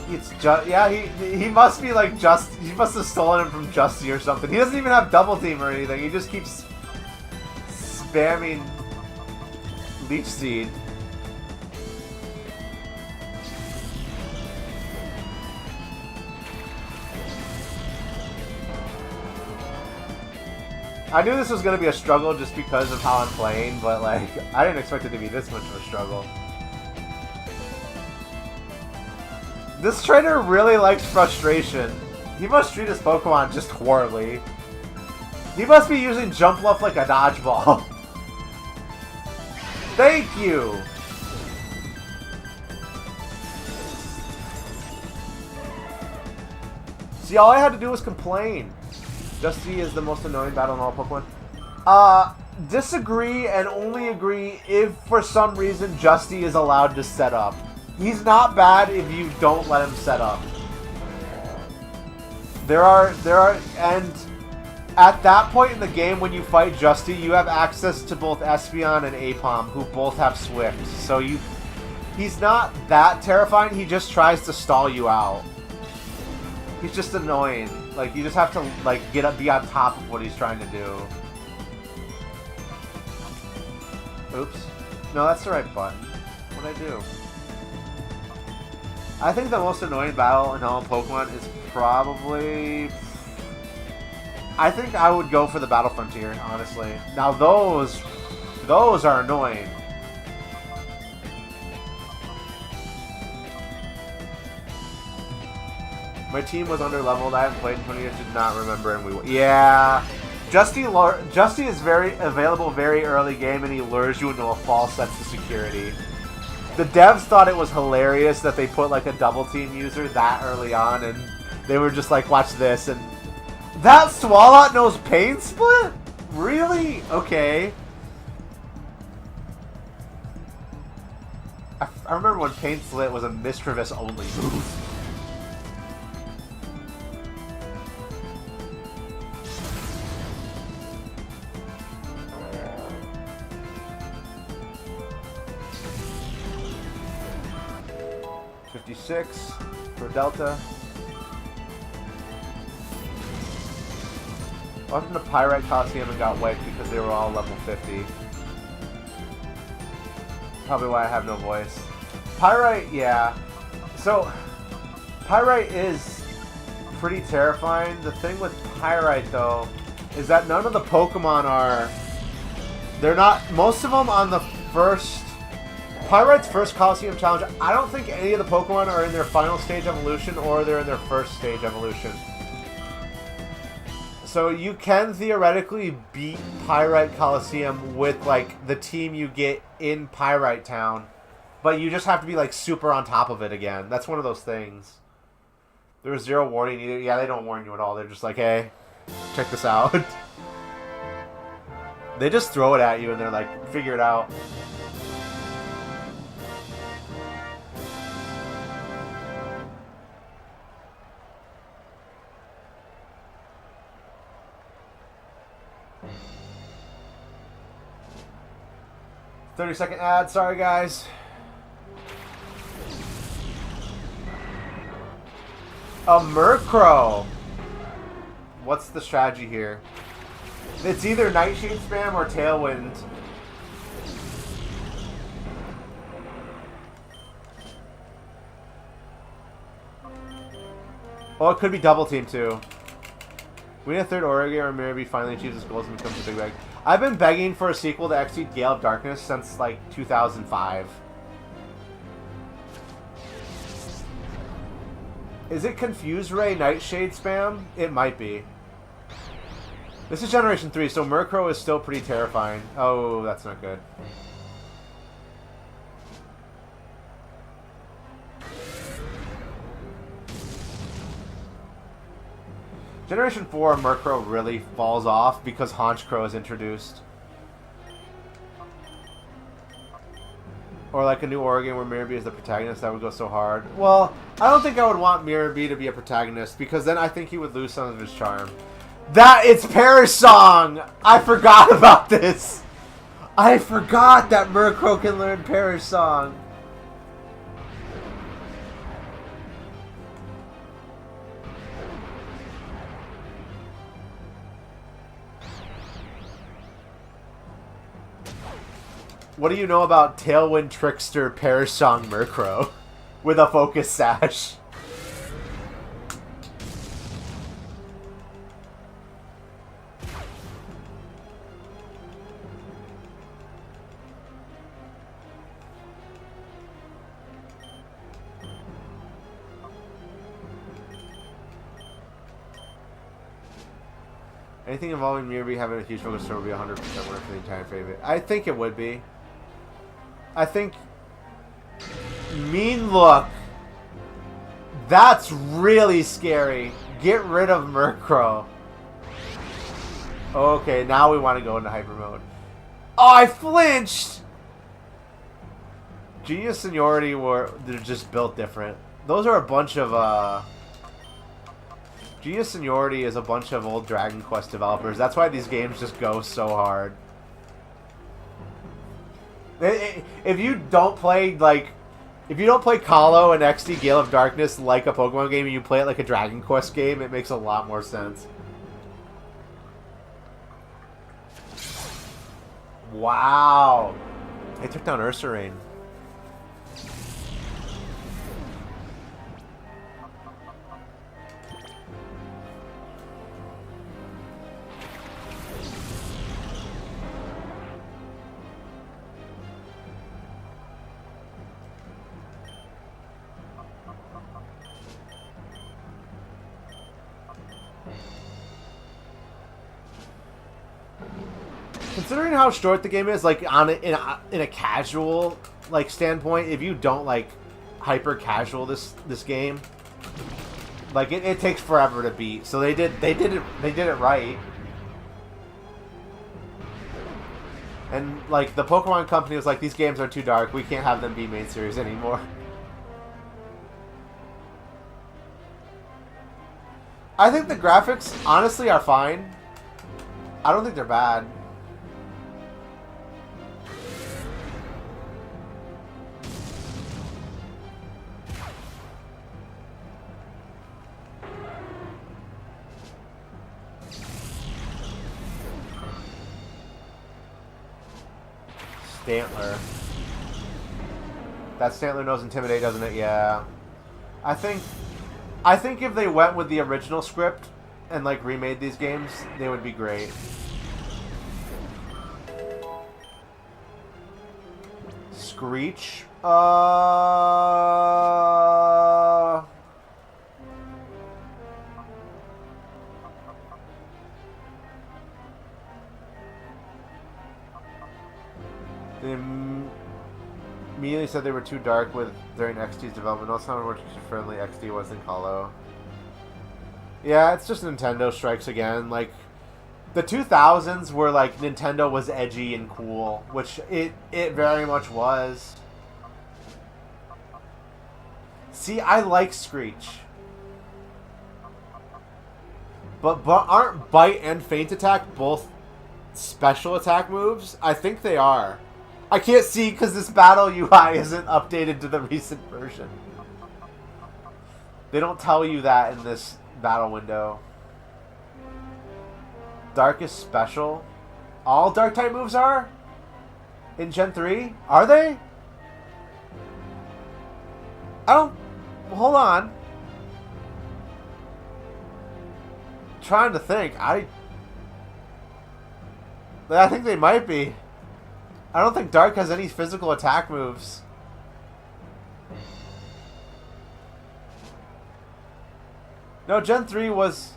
It's just, yeah, he must be like he must have stolen him from Justy or something. He doesn't even have double team or anything. He just keeps spamming Leech Seed. I knew this was going to be a struggle just because of how I'm playing, but like, I didn't expect it to be this much of a struggle. This trainer really likes frustration. He must treat his Pokemon just horribly. He must be using Jump Bluff like a dodgeball. Thank you! See, all I had to do was complain. Justy is the most annoying battle in all Pokemon. Disagree and only agree if for some reason Justy is allowed to set up. He's not bad if you don't let him set up. And at that point in the game when you fight Justy, you have access to both Espeon and Aipom, who both have Swift. So he's not that terrifying, he just tries to stall you out. He's just annoying. Like, you just have to, like, be on top of what he's trying to do. Oops. No, that's the right button. What'd I do? I think the most annoying battle in all Pokemon is probably... I think I would go for the Battle Frontier, honestly. Now those are annoying. My team was under-leveled. I haven't played in 20 years, did not remember, and we... Yeah. Justy is very available very early game, and he lures you into a false sense of security. The devs thought it was hilarious that they put, like, a double-team user that early on, and they were just like, watch this, and... That Swalot knows Pain Split? Really? Okay. I remember when Pain Split was a Mischievous-only move. For Delta. Welcome to Pyrite Coliseum and got wiped because they were all level 50. Probably why I have no voice. Pyrite, yeah. So, Pyrite is pretty terrifying. The thing with Pyrite, though, is that none of the Pokemon are... They're not... Most of them on the first... Pyrite's first Coliseum challenge, I don't think any of the Pokemon are in their final stage evolution or they're in their first stage evolution. So you can theoretically beat Pyrite Coliseum with, like, the team you get in Pyrite Town. But you just have to be, like, super on top of it again. That's one of those things. There was zero warning either. Yeah, they don't warn you at all. They're just like, hey, check this out. They just throw it at you and they're like, figure it out. "30-second ad, sorry guys." A Murkrow. What's the strategy here? It's either Nightshade spam or Tailwind. Oh, it could be double team too. We need a third Origi or Mirabee finally achieves his goals and becomes a big bag. I've been begging for a sequel to Exceed Gale of Darkness since, like, 2005. Is it Confuse Ray Nightshade spam? It might be. This is Generation 3, so Murkrow is still pretty terrifying. Oh, that's not good. Generation 4, Murkrow really falls off because Honchkrow is introduced. Or like a new Oregon where Mirabee is the protagonist, that would go so hard. Well, I don't think I would want Mirabee to be a protagonist because then I think he would lose some of his charm. It's Perish Song! I forgot about this! I forgot that Murkrow can learn Perish Song. What do you know about Tailwind Trickster Perish Song Murkrow with a Focus Sash? Anything involving Mirby having a huge focus store would be 100% winner for the entire favorite. I think it would be. I think... Mean look. That's really scary. Get rid of Murkrow. Okay, now we want to go into hyper mode. Oh, I flinched! Genius Seniority they're just built different. Those are a bunch of Genius Seniority is a bunch of old Dragon Quest developers. That's why these games just go so hard. If you don't play Kahlo and XD Gale of Darkness like a Pokemon game and you play it like a Dragon Quest game, it makes a lot more sense. Wow. They took down Ursaring. Considering how short the game is, like in a casual like standpoint, if you don't like hyper casual this game, like it takes forever to beat. So they did it right. And like the Pokemon Company was like, these games are too dark. We can't have them be main series anymore. I think the graphics honestly are fine. I don't think they're bad. Stantler. That Stantler knows Intimidate, doesn't it? Yeah. I think if they went with the original script and like remade these games, they would be great. Screech. They immediately said they were too dark during XD's development. Also, how much friendly XD was in Kahlo. Yeah, it's just Nintendo strikes again. Like, the 2000s were like Nintendo was edgy and cool, which it very much was. See, I like Screech. But aren't Bite and Feint Attack both special attack moves? I think they are. I can't see because this battle UI isn't updated to the recent version. They don't tell you that in this battle window. Dark is special. All dark type moves are? In Gen 3? Are they? I don't... Hold on. Trying to think. I think they might be. I don't think Dark has any physical attack moves. No, Gen 3 was...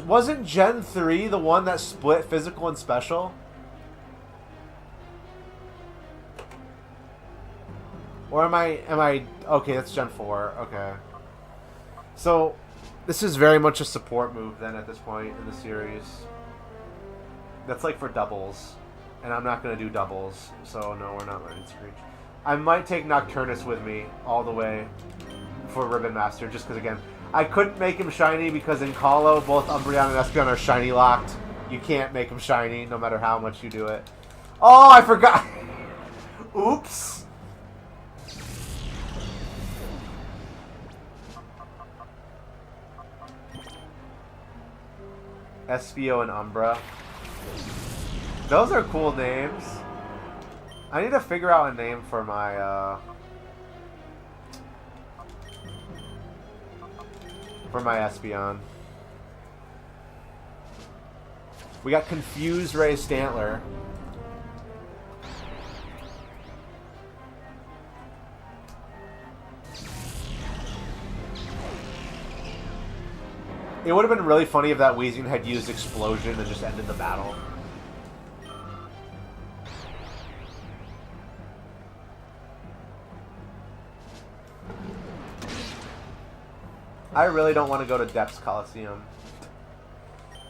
Wasn't Gen 3 the one that split physical and special? Or am I... Okay, that's Gen 4. Okay. So, this is very much a support move then at this point in the series. That's like for doubles. And I'm not going to do doubles. So, no, we're not learning Screech. I might take Nocturnus with me all the way for Ribbon Master. Just because, again, I couldn't make him shiny because in Kahlo, both Umbreon and Espeon are shiny locked. You can't make him shiny no matter how much you do it. Oh, I forgot! Oops! Espio and Umbra. Those are cool names. I need to figure out a name for my Espeon. We got Confused Ray Stantler. It would have been really funny if that Weezing had used Explosion and just ended the battle. I really don't want to go to Depths Coliseum.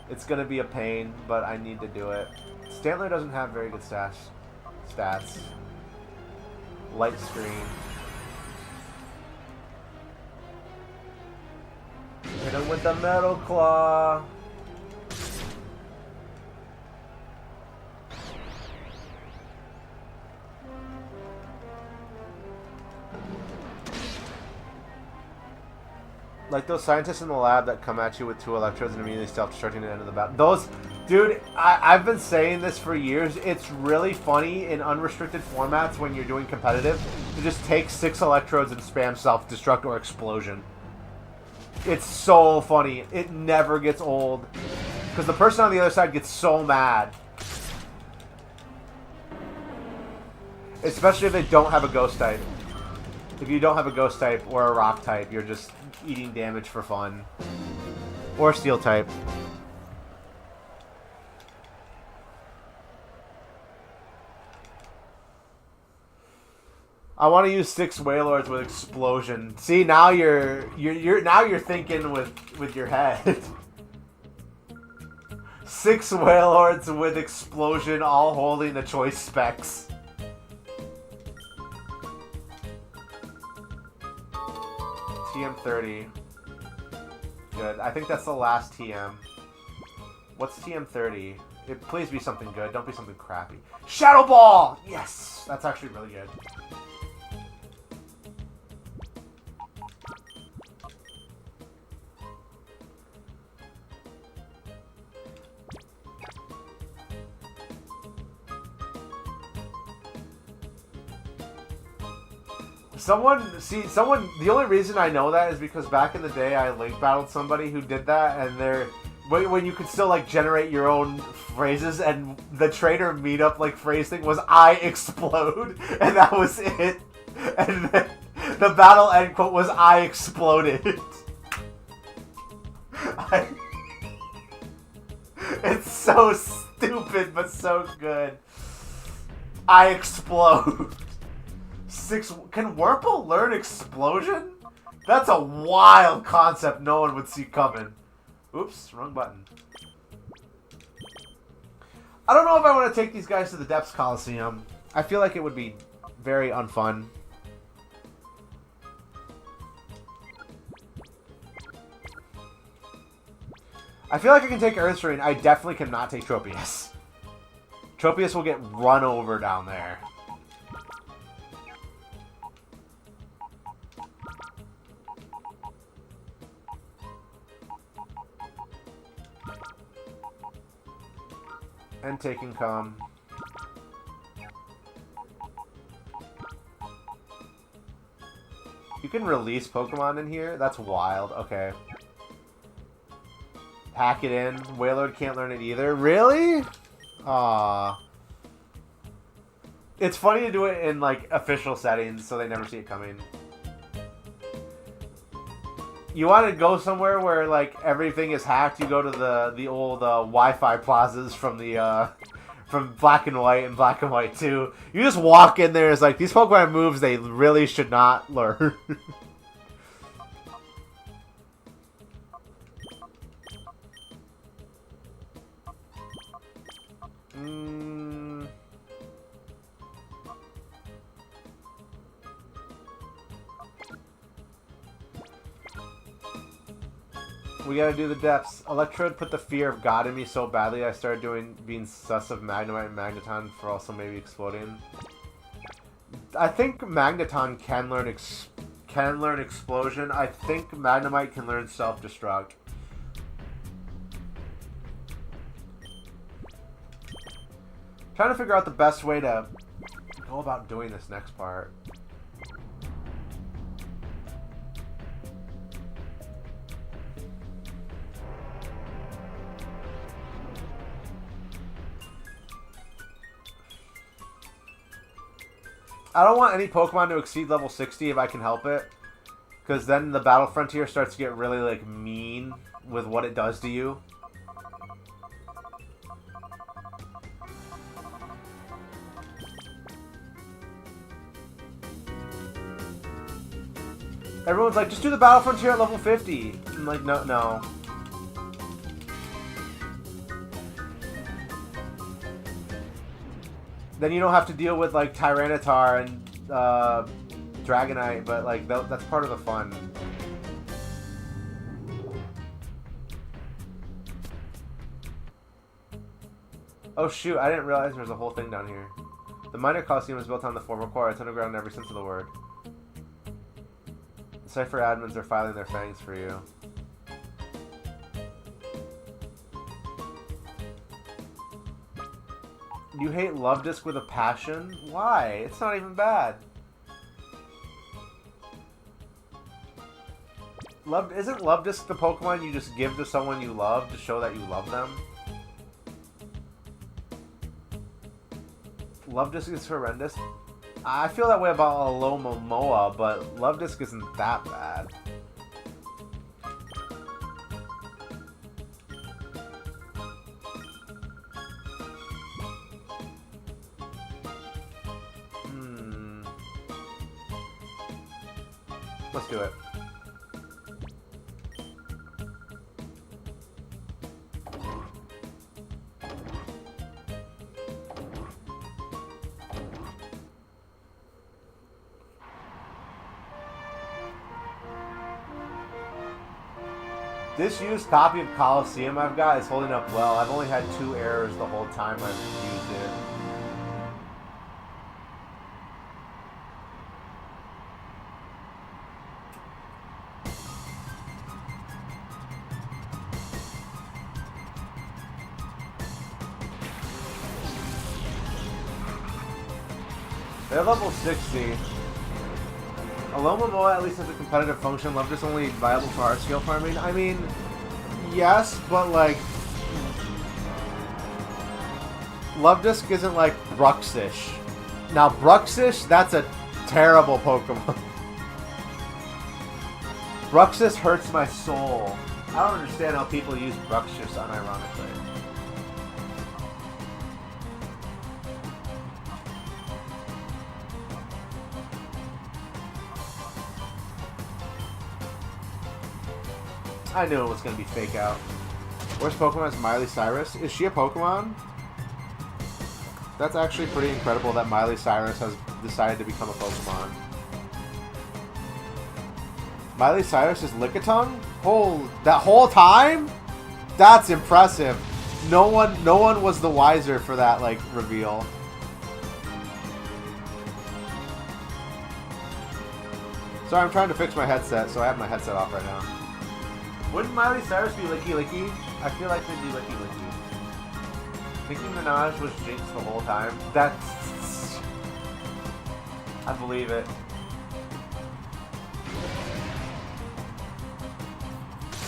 It's going to be a pain, but I need to do it. Stantler doesn't have very good stats. Light screen. Hit him with the Metal Claw. Like those scientists in the lab that come at you with 2 electrodes and immediately self-destructing at the end of the battle. Those, dude, I've been saying this for years. It's really funny in unrestricted formats when you're doing competitive to just take 6 electrodes and spam self-destruct or explosion. It's so funny. It never gets old. Because the person on the other side gets so mad. Especially if they don't have a ghost type. If you don't have a ghost type or a rock type, you're just eating damage for fun. Or steel type. I want to use 6 Wailords with explosion. See, now you're thinking with your head. 6 Wailords with explosion, all holding the choice specs. TM30. Good. I think that's the last TM. What's TM30? Please be something good. Don't be something crappy. Shadow Ball! Yes! That's actually really good. The only reason I know that is because back in the day I link battled somebody who did that, and when you could still like generate your own phrases, and the trader meetup like phrase thing was "I explode," and that was it. And then the battle end quote was "I exploded." It's so stupid but so good. I explode. Can Wurmple learn explosion? That's a wild concept no one would see coming. Oops, wrong button. I don't know if I want to take these guys to the Depths Coliseum. I feel like it would be very unfun. I feel like I can take Earthstream. I definitely cannot take Tropius. Tropius will get run over down there. And taking calm. You can release Pokemon in here? That's wild. Okay. Pack it in. Wailord can't learn it either. Really? Aww. It's funny to do it in, like, official settings so they never see it coming. You want to go somewhere where like everything is hacked? You go to the old Wi-Fi plazas from the from Black and White and Black and White 2. You just walk in there. It's like these Pokemon moves they really should not learn. We gotta do the depths. Electrode put the fear of God in me so badly I started being sus of Magnemite and Magneton for also maybe exploding. I think Magneton can learn explosion. I think Magnemite can learn self-destruct. Trying to figure out the best way to go about doing this next part. I don't want any Pokemon to exceed level 60 if I can help it. Because then the Battle Frontier starts to get really, like, mean. with what it does to you. Everyone's like, just do the Battle Frontier at level 50. I'm like, no. Then you don't have to deal with like Tyranitar and Dragonite, but like that's part of the fun. Oh shoot, I didn't realize there was a whole thing down here. The minor costume is built on the former core. It's underground in every sense of the word. The Cypher admins are filing their fangs for you. You hate Love Disc with a passion? Why? It's not even bad. Isn't Love Disc the Pokemon you just give to someone you love to show that you love them? Love Disc is horrendous. I feel that way about Alomomoa, but Love Disc isn't that bad. Let's do it. This used copy of Coliseum I've got is holding up well. I've only had 2 errors the whole time I've used it. They're level 60. Alomomoa at least has a competitive function. Love Disc only viable for hard scale farming. I mean, yes, but like, Love Disc isn't like Bruxish. Now Bruxish, that's a terrible Pokemon. Bruxish hurts my soul. I don't understand how people use Bruxish unironically. I knew it was going to be fake out. Worst Pokemon is Miley Cyrus. Is she a Pokemon? That's actually pretty incredible that Miley Cyrus has decided to become a Pokemon. Miley Cyrus is Lickitung? That whole time? That's impressive. No one was the wiser for that, like, reveal. Sorry, I'm trying to fix my headset, so I have my headset off right now. Wouldn't Miley Cyrus be Licky Licky? I feel like they'd be Licky Licky. Nicki Minaj was Jinx the whole time. That's... I believe it.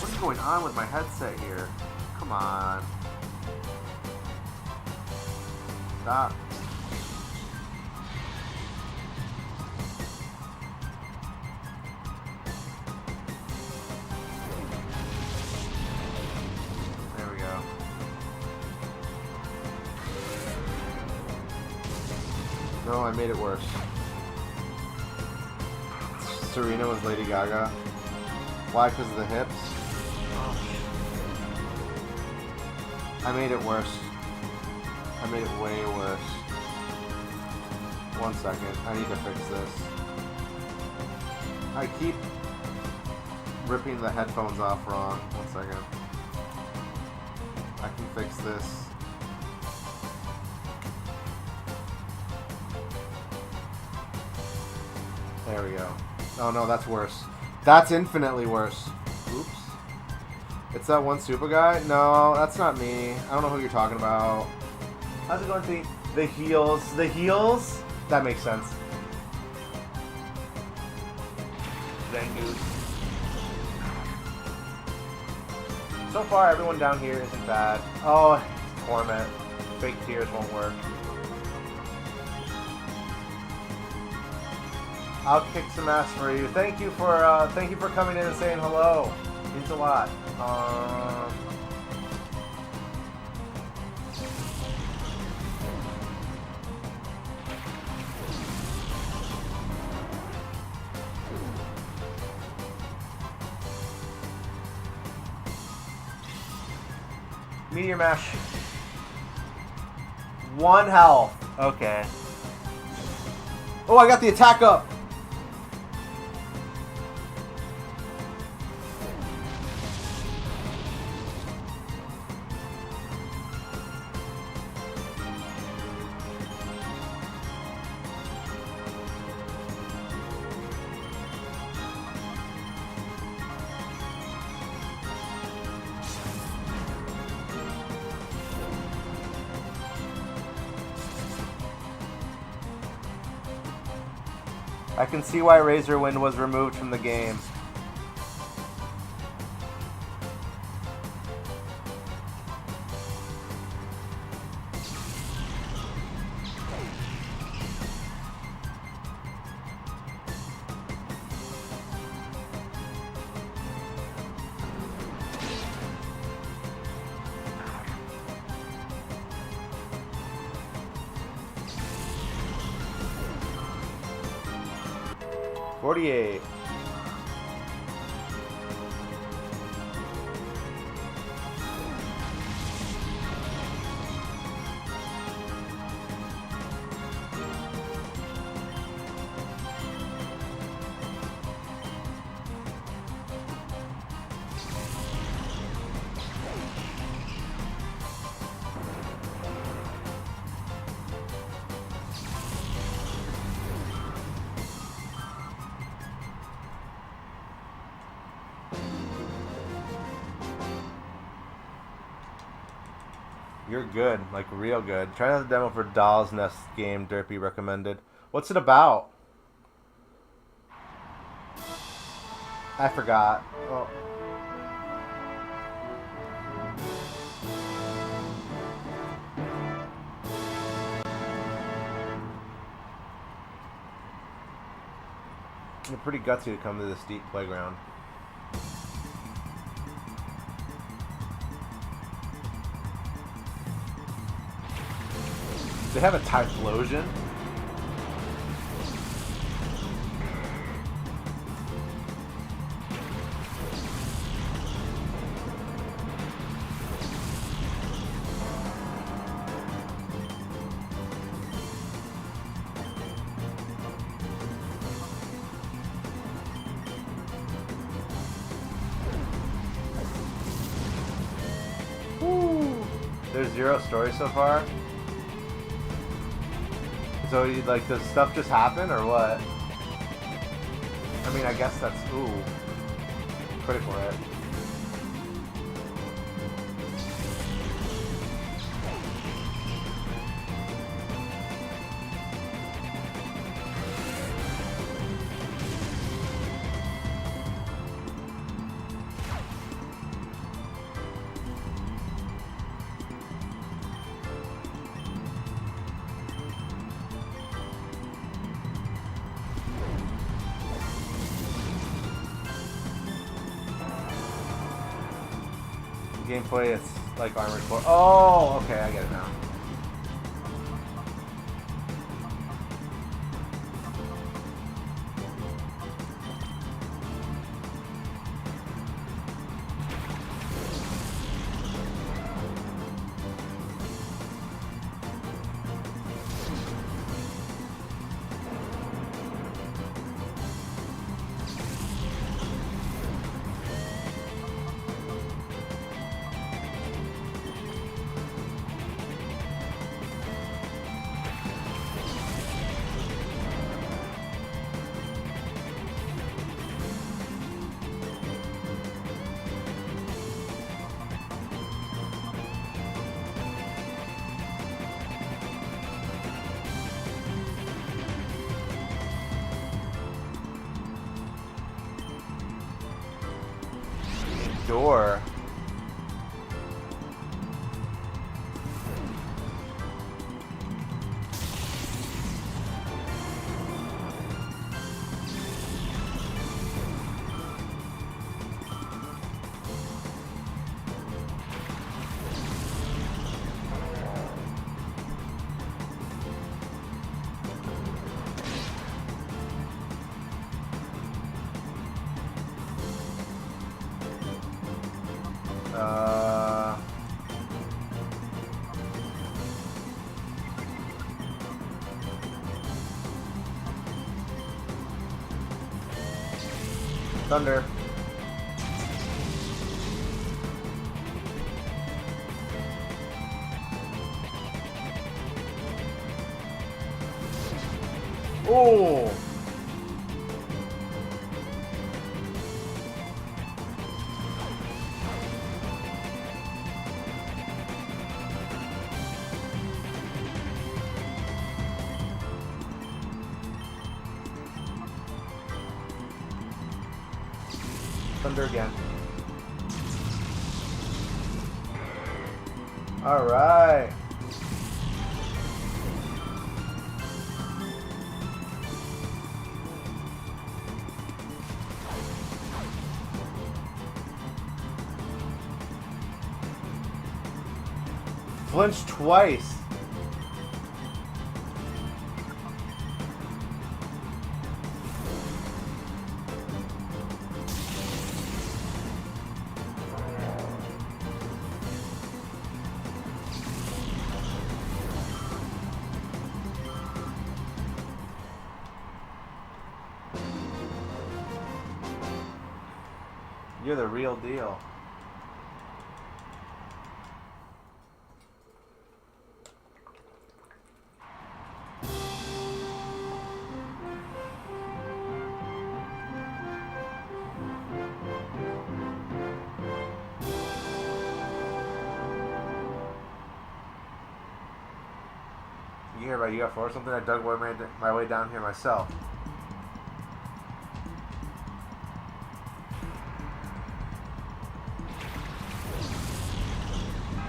What is going on with my headset here? Come on. Stop. No, I made it worse. Serena was Lady Gaga. Why? Because of the hips? I made it worse. I made it way worse. 1 second. I need to fix this. I keep ripping the headphones off wrong. 1 second. I can fix this. There we go. Oh no, that's worse. That's infinitely worse. Oops. It's that one super guy? No, that's not me. I don't know who you're talking about. How's it going to be? The heels. The heels? That makes sense. Zangoose. So far, everyone down here isn't bad. Oh, Torment. Fake tears won't work. I'll kick some ass for you. Thank you for coming in and saying hello. Means a lot. Meteor Mash. 1 health. Okay. Oh, I got the attack up. I can see why Razor Wind was removed from the game. $48. You're good, like real good. Try out the demo for Doll's Nest game Derpy recommended. What's it about? I forgot. Oh. You're pretty gutsy to come to this deep playground. They have a Typhlosion? Woo. There's 0 stories so far? So, like, does stuff just happen, or what? I mean, I guess that's... Ooh. Critical hit. Gameplay, it's like Armored Core. Oh, okay, I get it now. Door. Thunder. Oh! Thunder again. All right. Flinch twice. You're the real deal. You hear about UFO or something? I dug my way down here myself.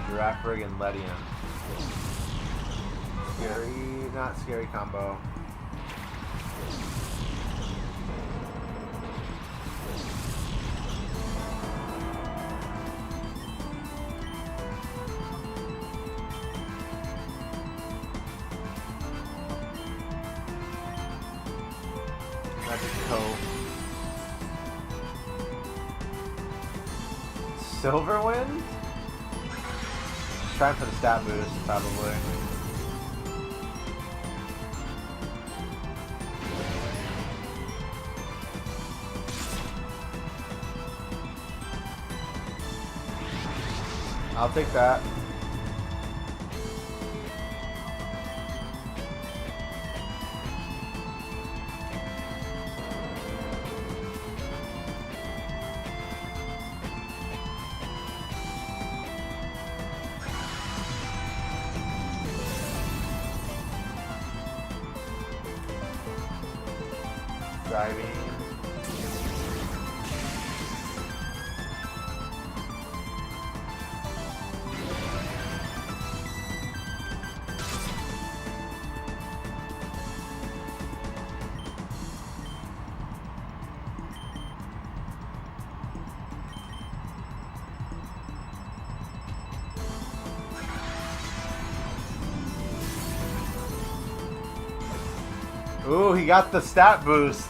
Giraffe Rig and Ledian. Scary, not scary combo. Magic Cove. Silverwind? Trying for the stat boost, probably. I'll take that. Driving. Ooh, he got the stat boost.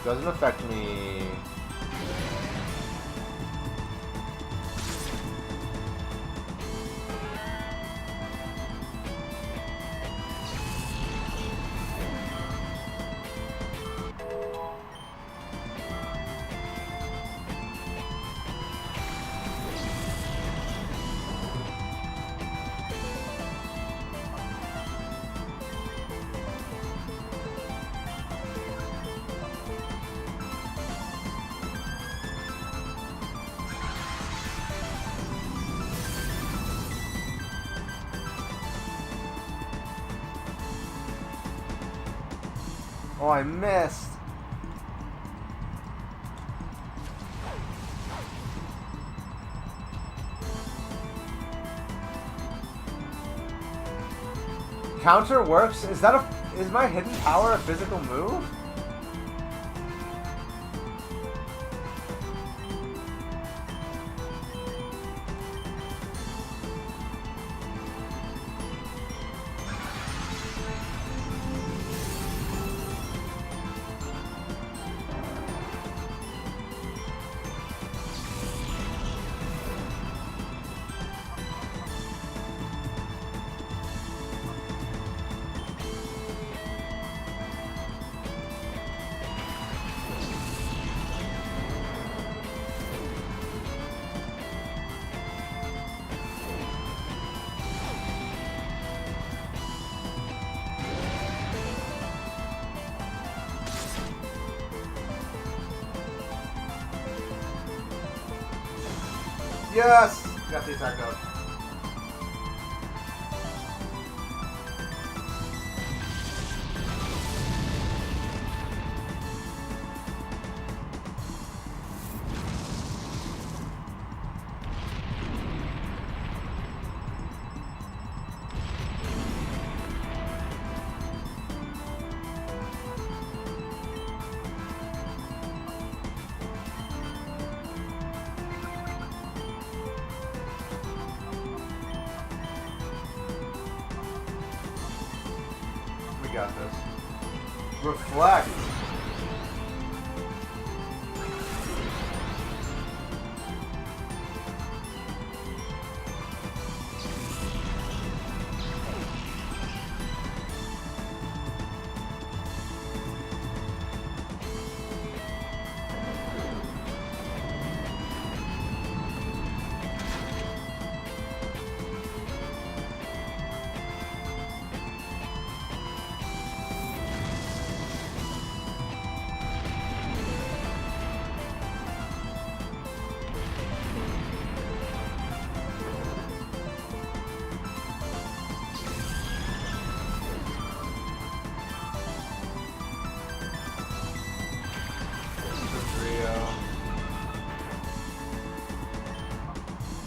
Doesn't affect me. Oh, I missed. Counter works? Is my hidden power a physical move? Yes! Got the attack dodge. We got this. Reflect.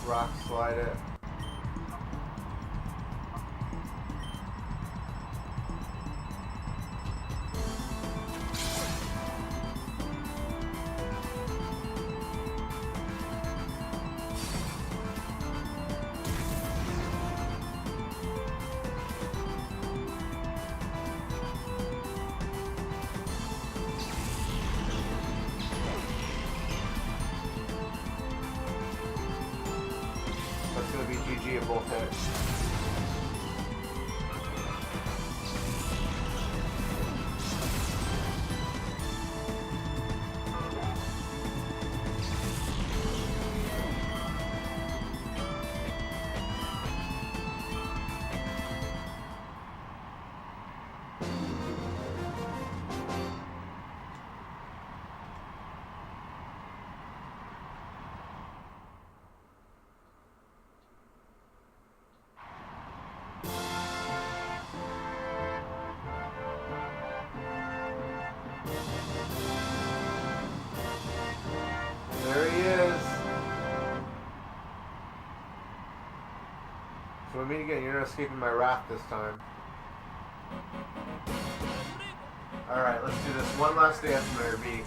Rock slide it. That's going to be GG at both hits. There he is. So we meet again. You're not escaping my wrath this time. Alright, let's do this. One last dance, Mayor B.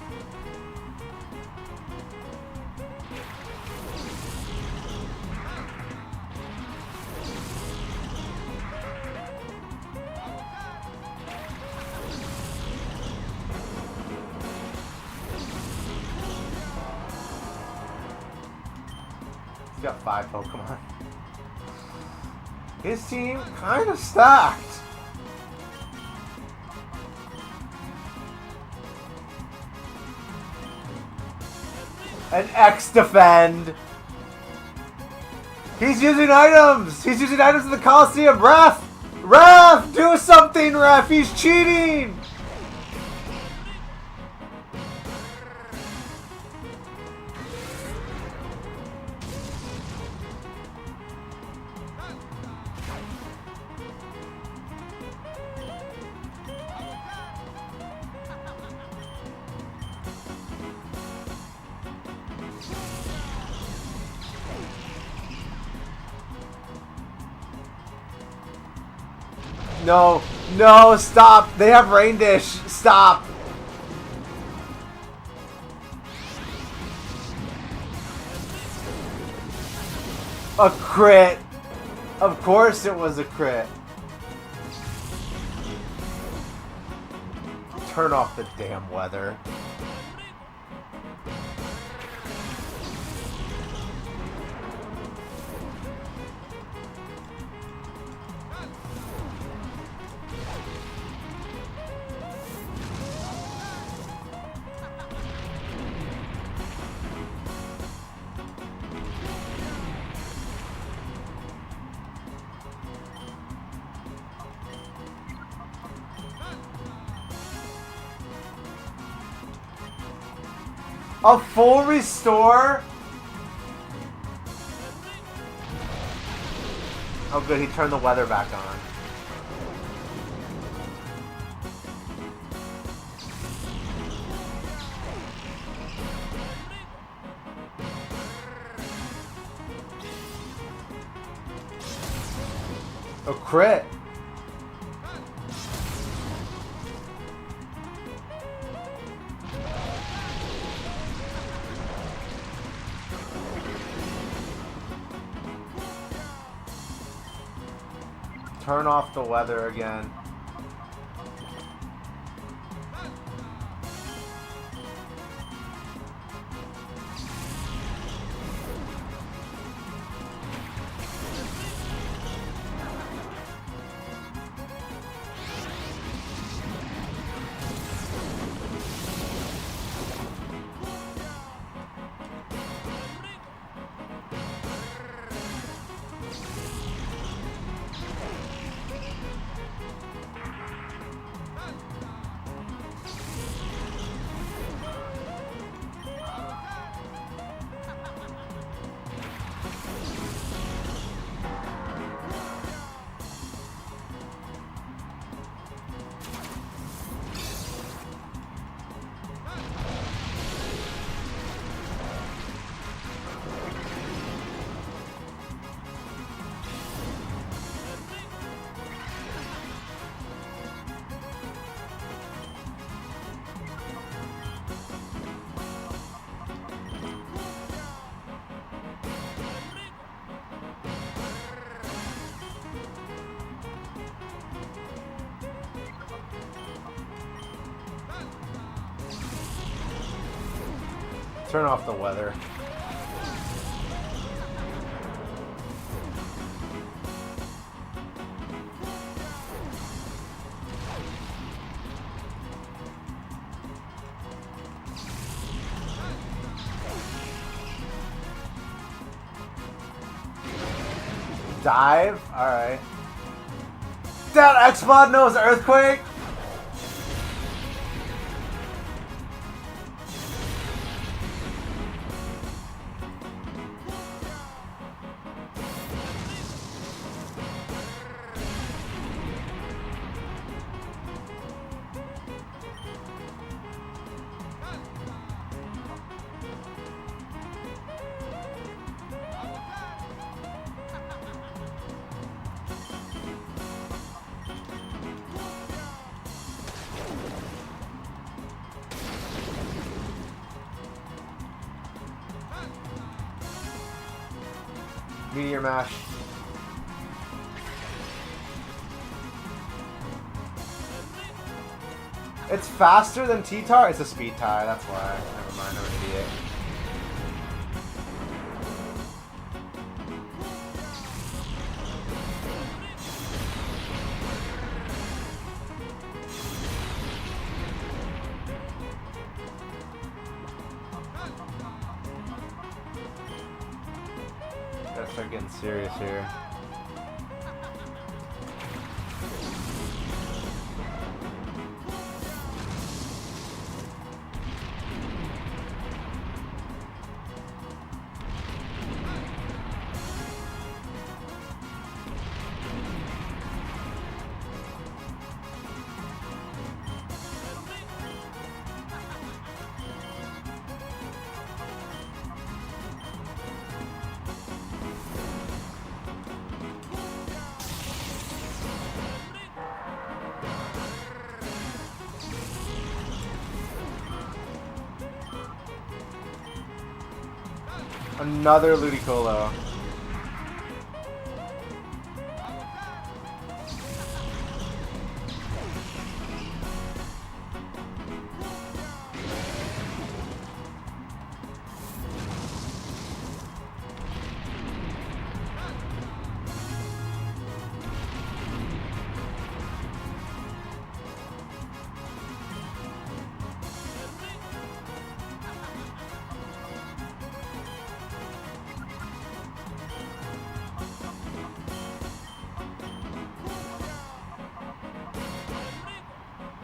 He's got 5 Pokemon. His team kind of stacked. An X defend. He's using items. He's using items in the Coliseum. Ref! Ref! Do something, Ref! He's cheating! No, no, stop. They have Rain Dish. Stop. A crit. Of course it was a crit. Turn off the damn weather. A full restore? Oh good, he turned the weather back on. Oh, crit! Turn off the weather again. Turn off the weather. Dive? Alright. That X-Mod knows Earthquake? Meteor Mash. It's faster than T-Tar? It's a speed tie, that's why. Never mind, I'm an idiot. Gotta start getting serious here. Another Ludicolo.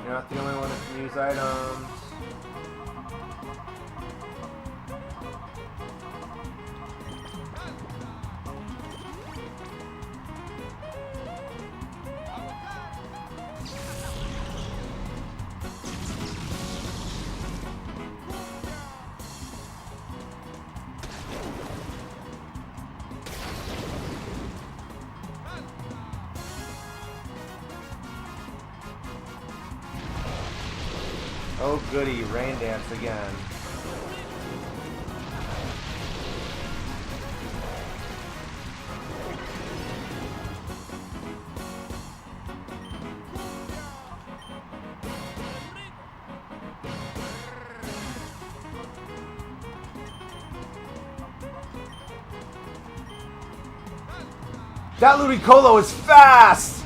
You're not the only one that can use items. Oh goody, rain dance again. That Ludicolo is fast!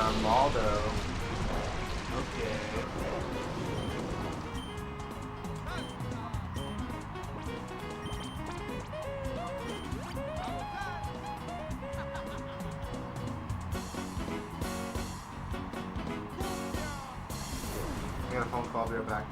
Armaldo. Okay. I got a phone call, I'll be right back.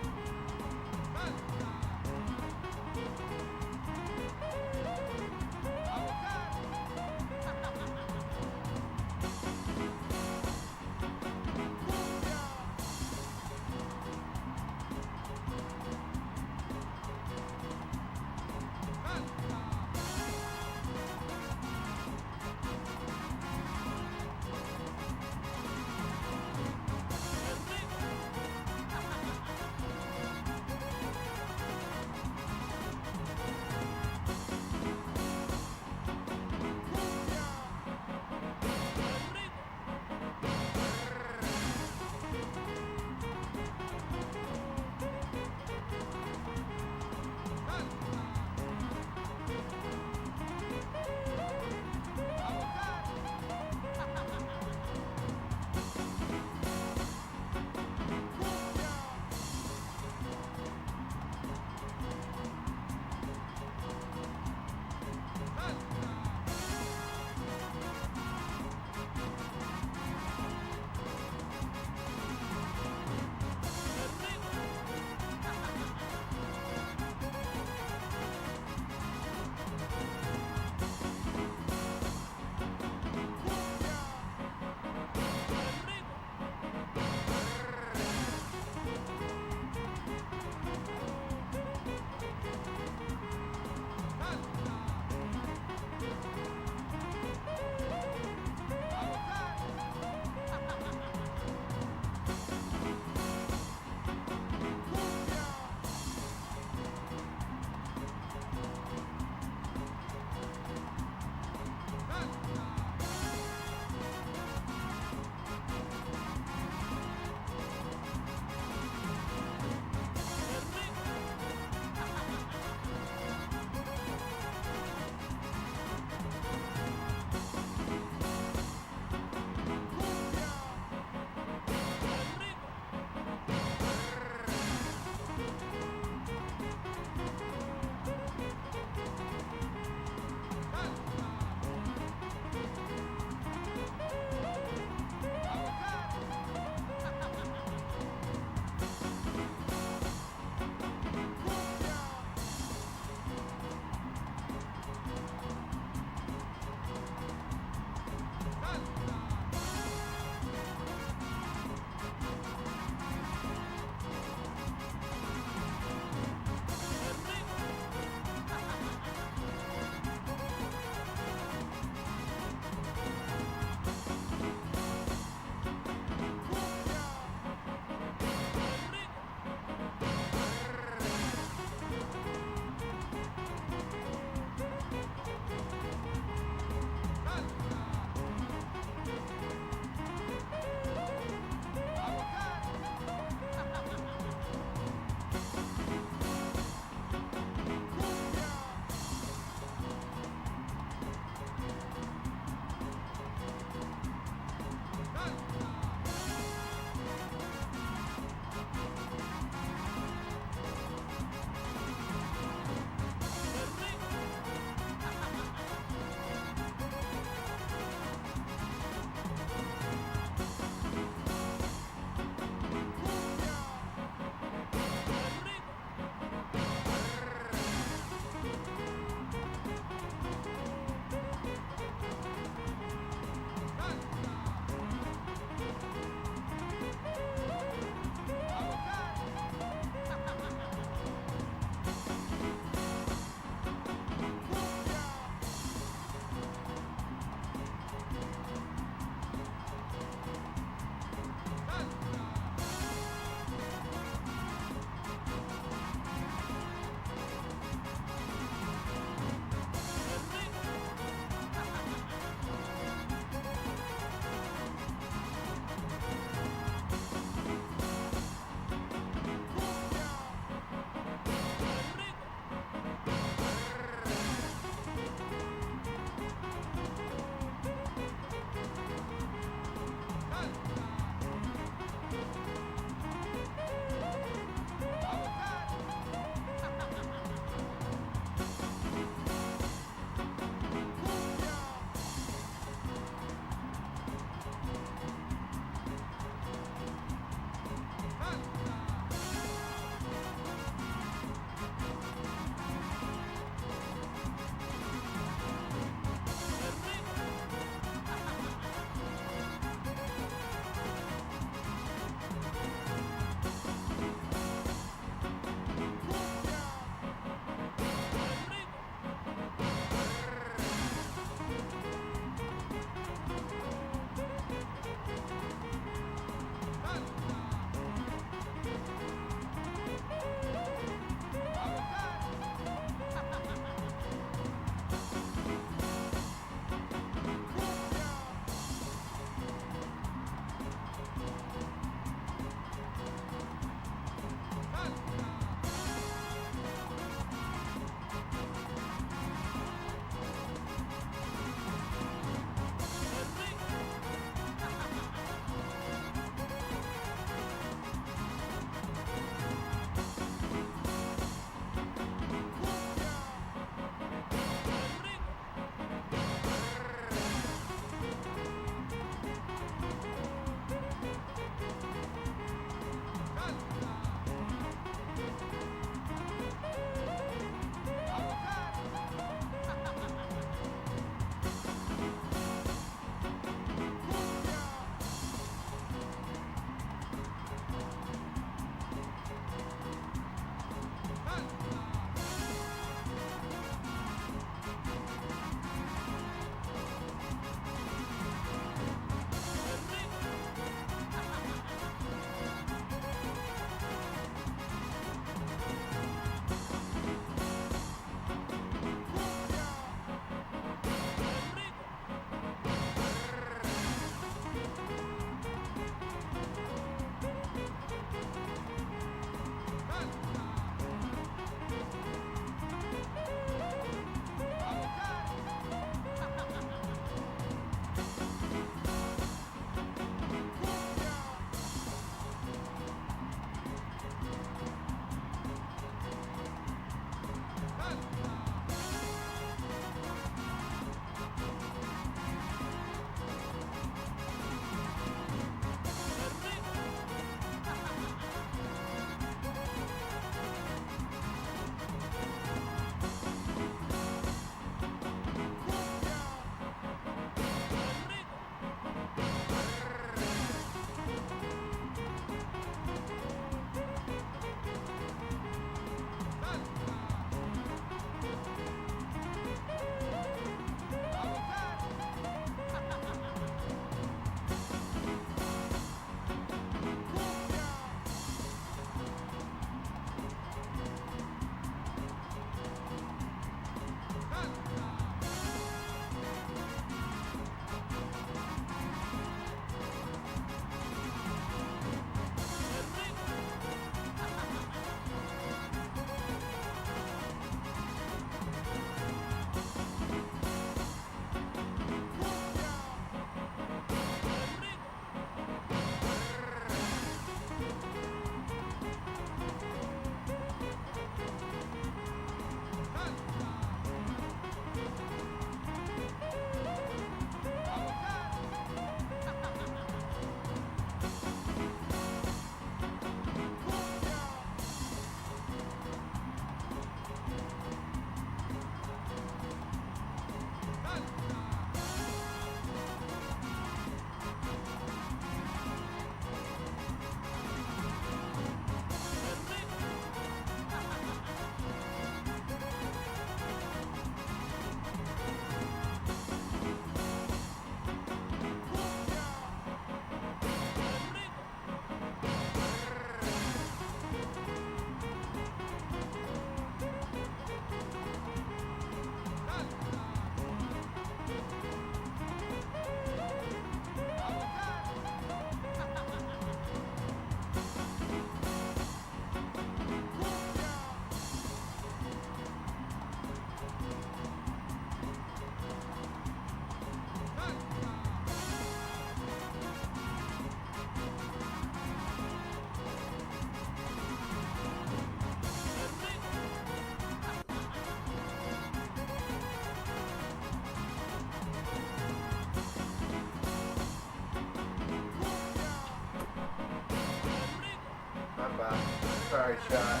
Sorry, chat.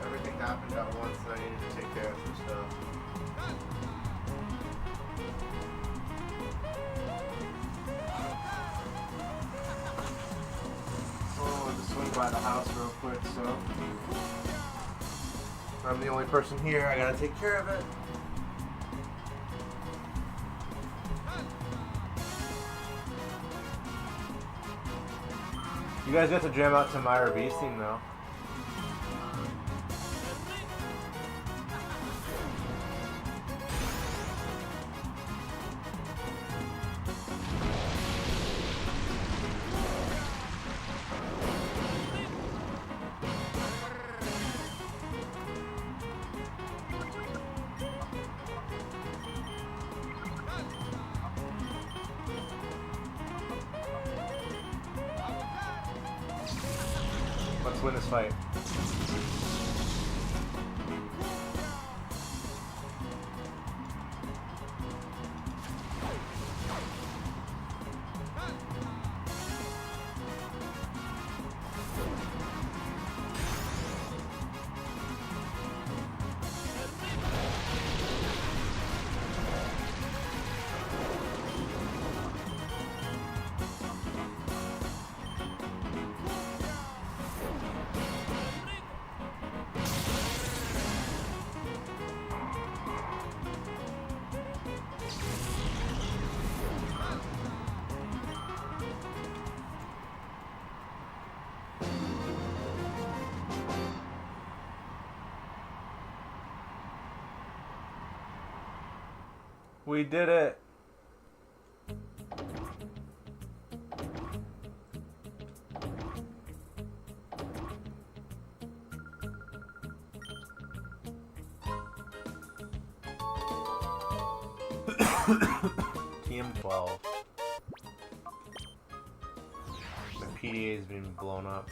Everything happened at once, and I needed to take care of some stuff. So I wanted to swing by the house real quick, so I'm the only person here. I gotta take care of it. You guys get to jam out to Myra B's theme though. Let's win this fight. We did it. TM12. The PDA has been blown up.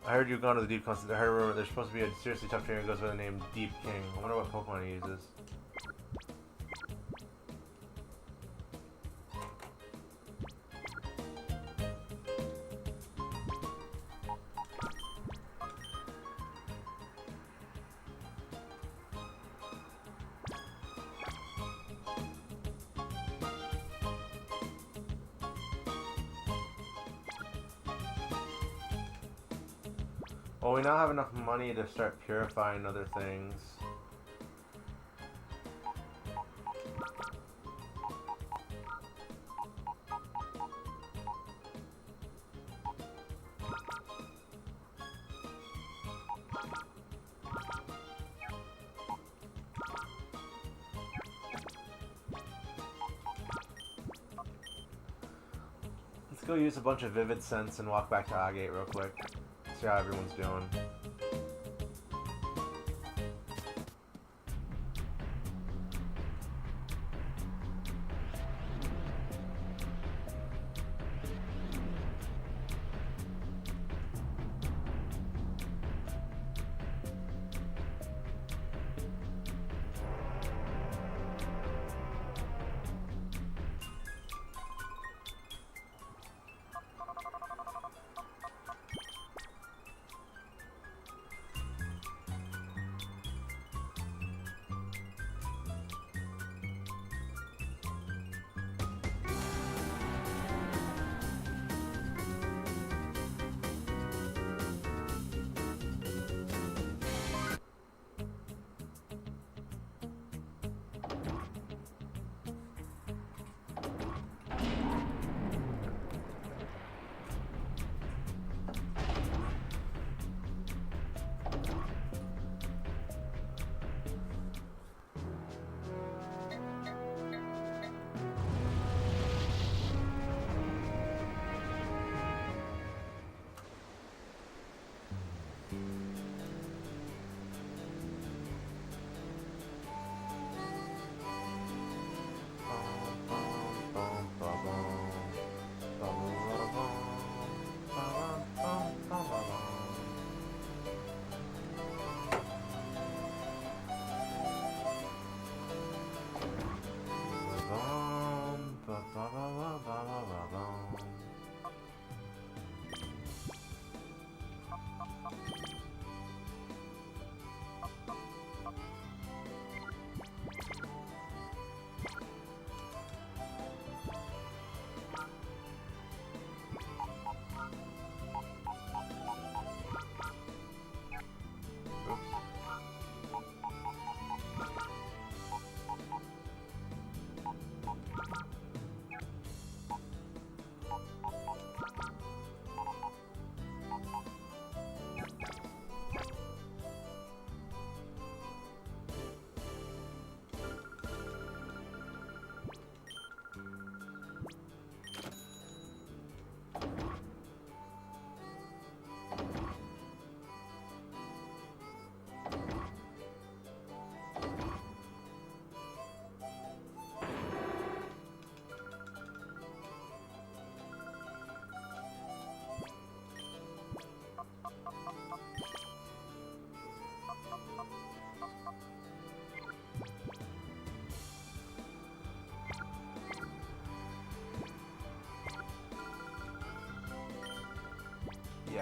I heard you've gone to the Deep Concert. I heard a rumor there's supposed to be a seriously tough trainer who goes by the name Deep King. I wonder what Pokemon he uses. Well, we now have enough money to start purifying other things. Let's go use a bunch of Vivid Sense and walk back to Agate real quick. See how everyone's doing.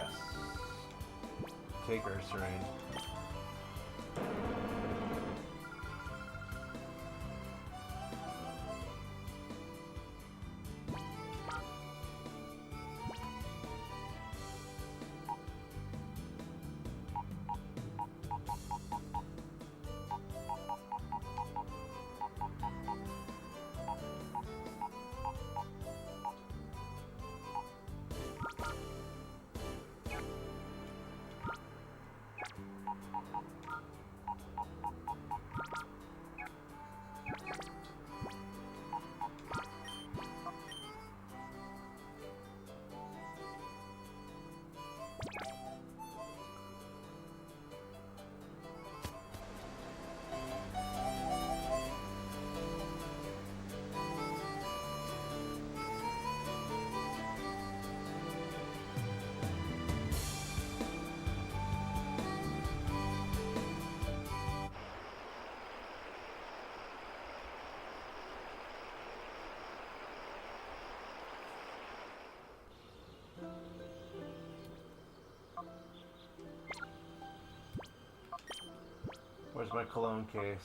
Yes. Take her, Serene. Where's my cologne case?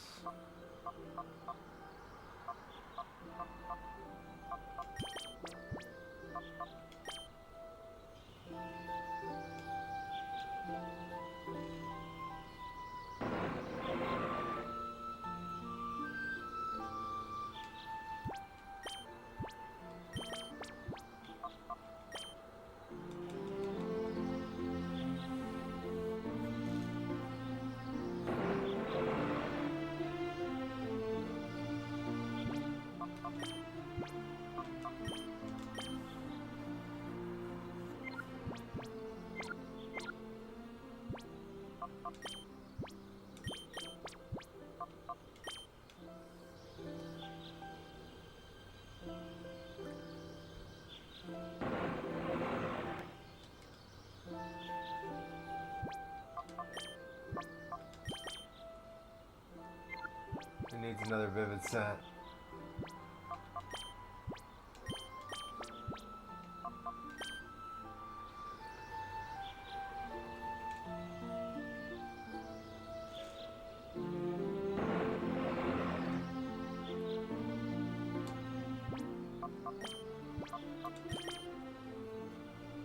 It needs another vivid scent.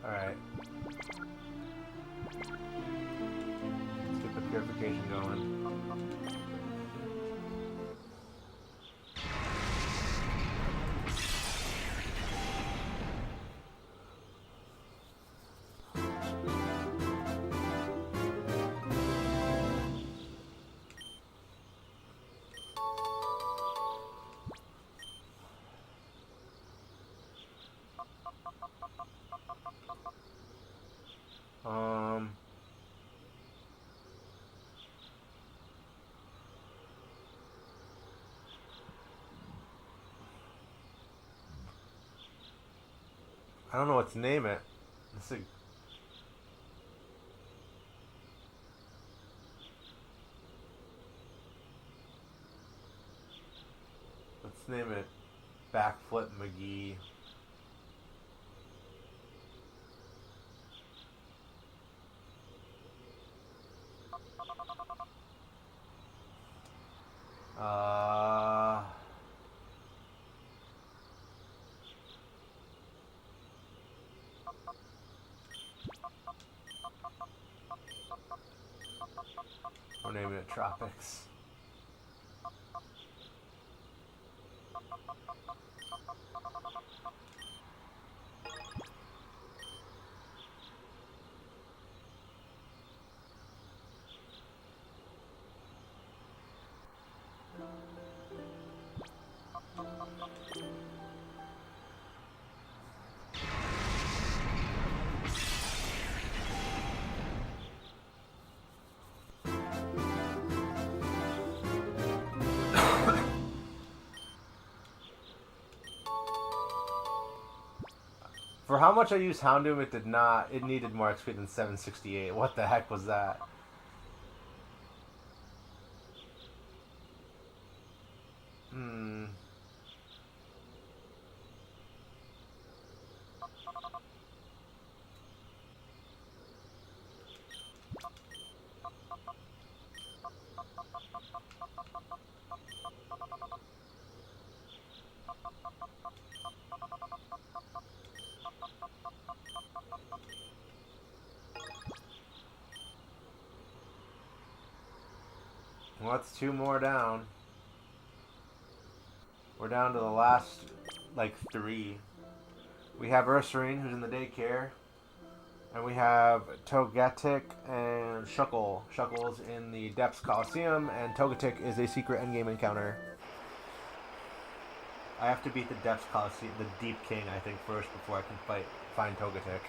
Alright. Let's get the purification going. I don't know what to name it. Let's name it Backflip McGee. We're naming it Tropics. For how much I used Houndoom, it did not. It needed more XP than 768. What the heck was that? Well, that's 2 more down. We're down to the last, like, 3. We have Ursaring, who's in the daycare. And we have Togetic and Shuckle. Shuckle's in the Depths Coliseum, and Togetic is a secret endgame encounter. I have to beat the Depths Coliseum, the Deep King, I think, first before I can find Togetic.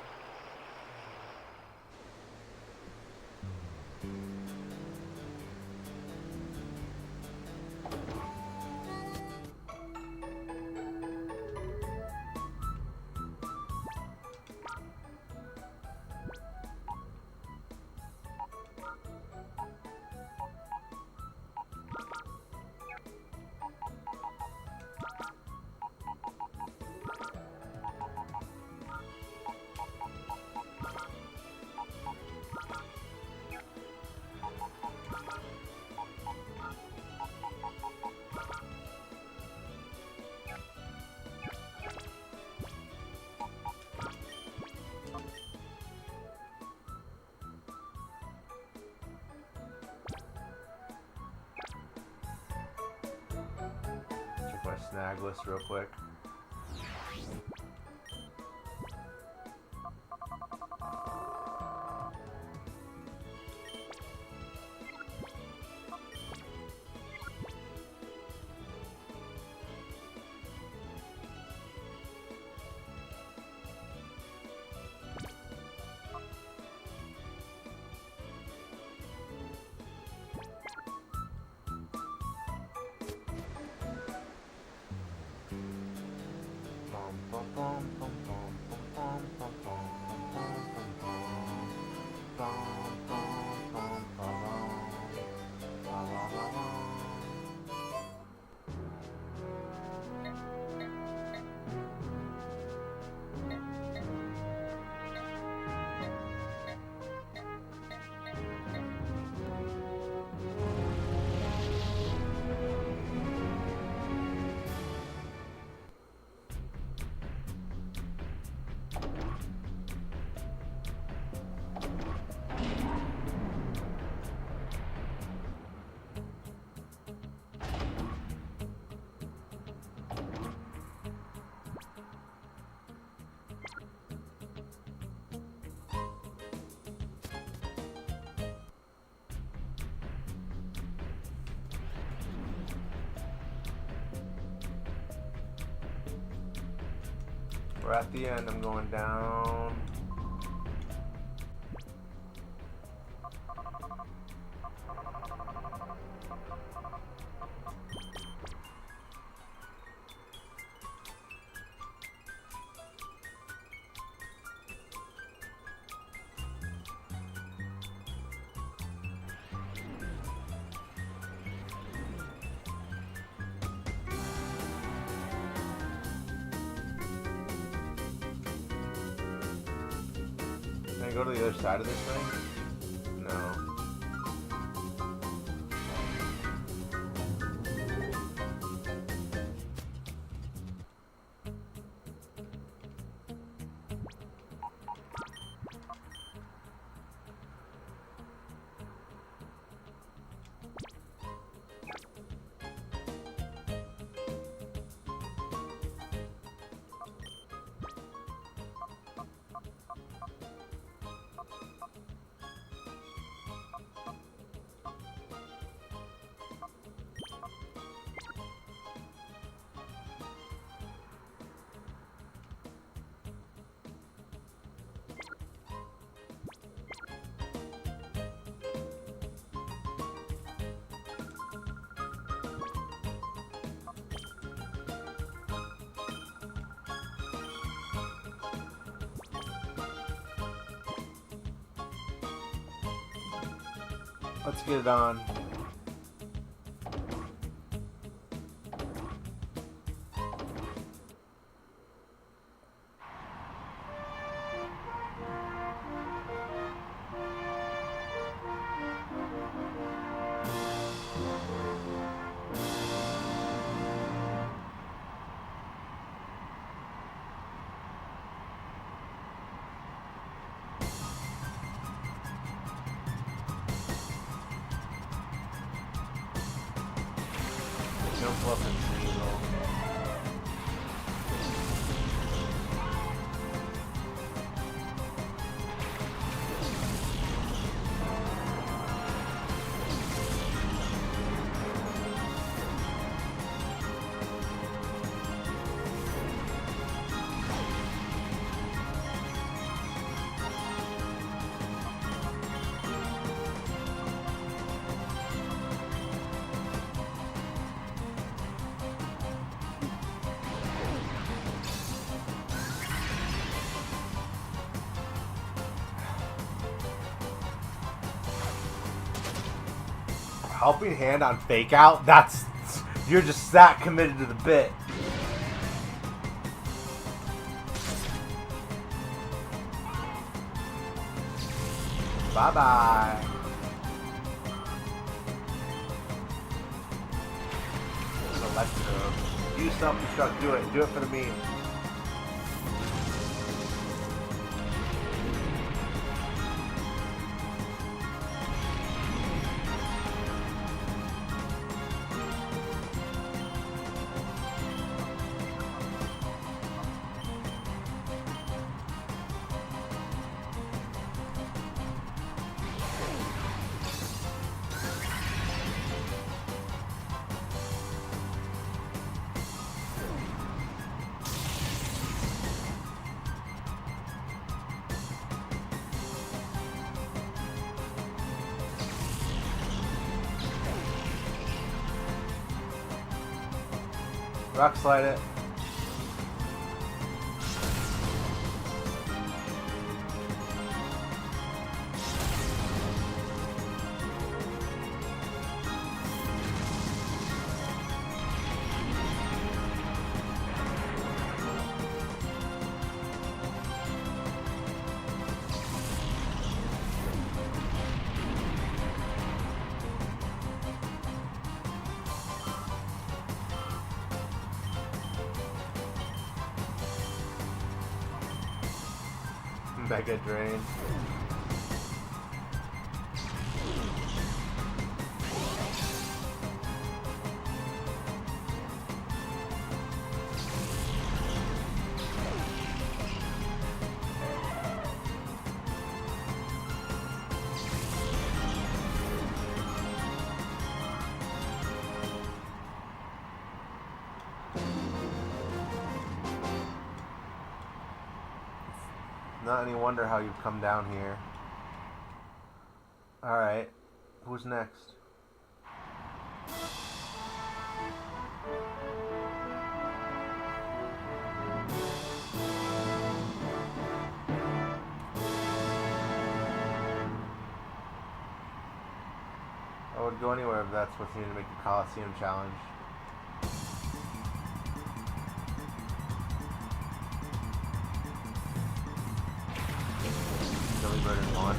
Check my snag list real quick. We're at the end. I'm going down. Can I go to the other side of this thing? No. Let's get it on. Don't fluff and sneasel. Helping hand on fake out? That's... You're just that committed to the bit. Bye-bye. Electro. Use self-destruct. Do it. Do it for the meme. Rock slide it. Mega Drain. Not any wonder how you've come down here. Alright, who's next? I would go anywhere if that's what's needed to make the Coliseum challenge. Bird and launch.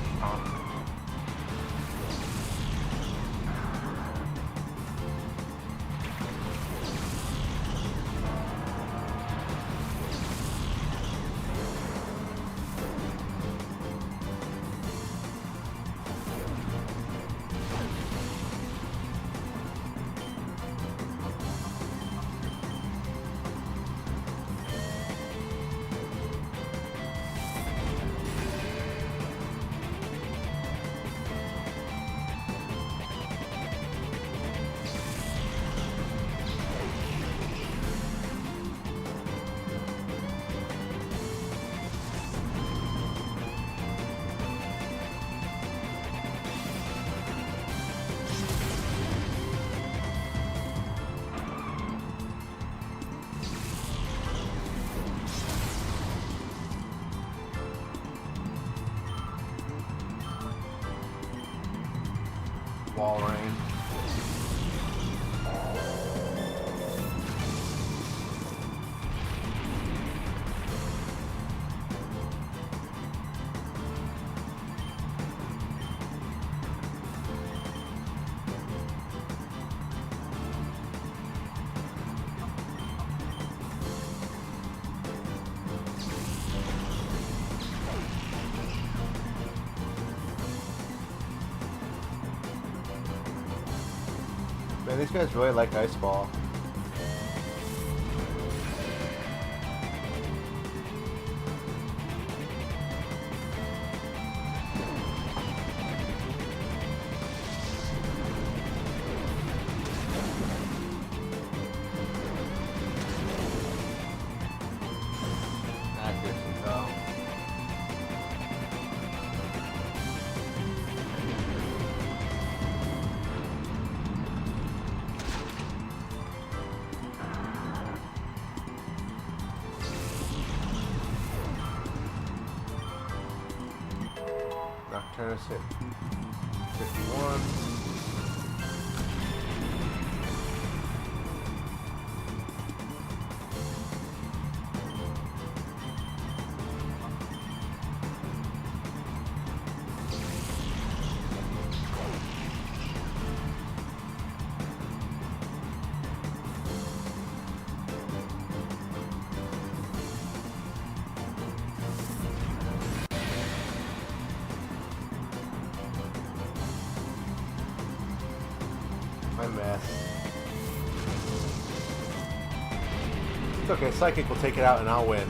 Wall rain. Man, these guys really like Ice Ball. Turn us hit 51. I missed. It's okay, Psychic will take it out and I'll win.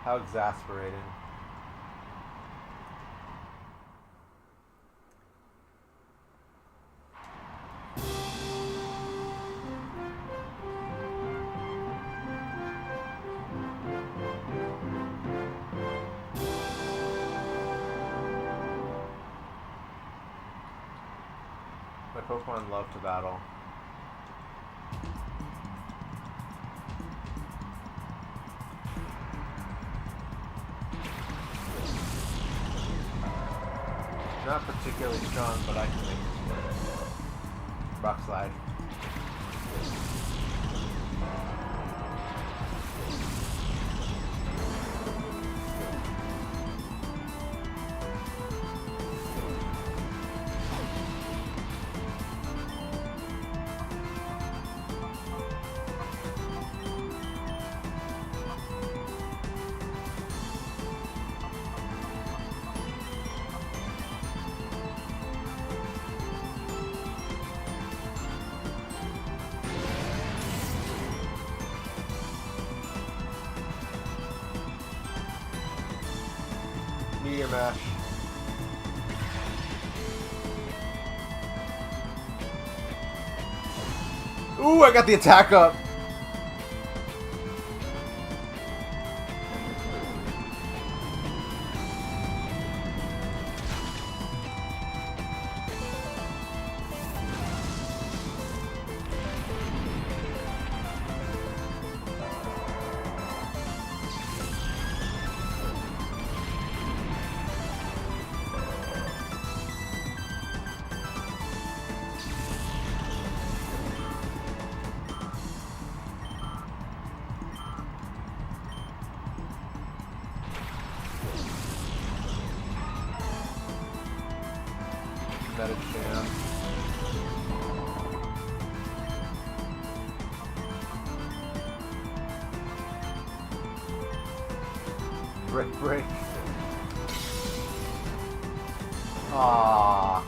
How exasperating. My Pokemon love to battle. Not particularly strong, but I can make it work. Rock Slide. Meteor Mash. Ooh, I got the attack up. Metacham. Break. Ah.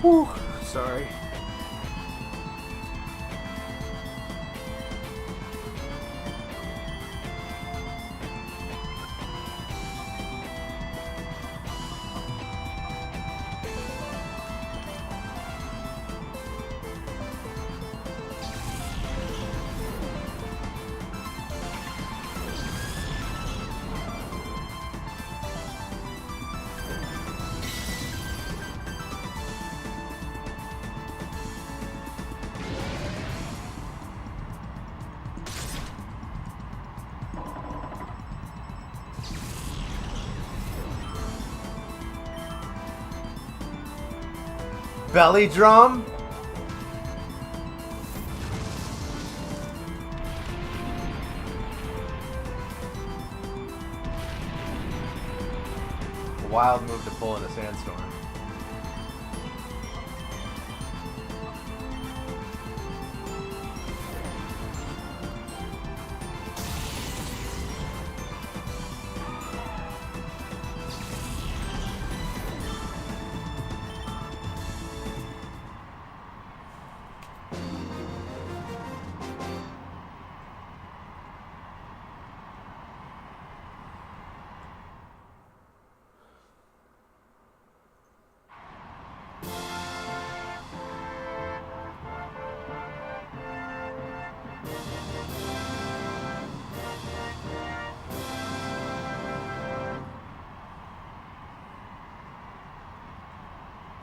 Whew, sorry. Belly drum? A wild move to pull in a sandstorm.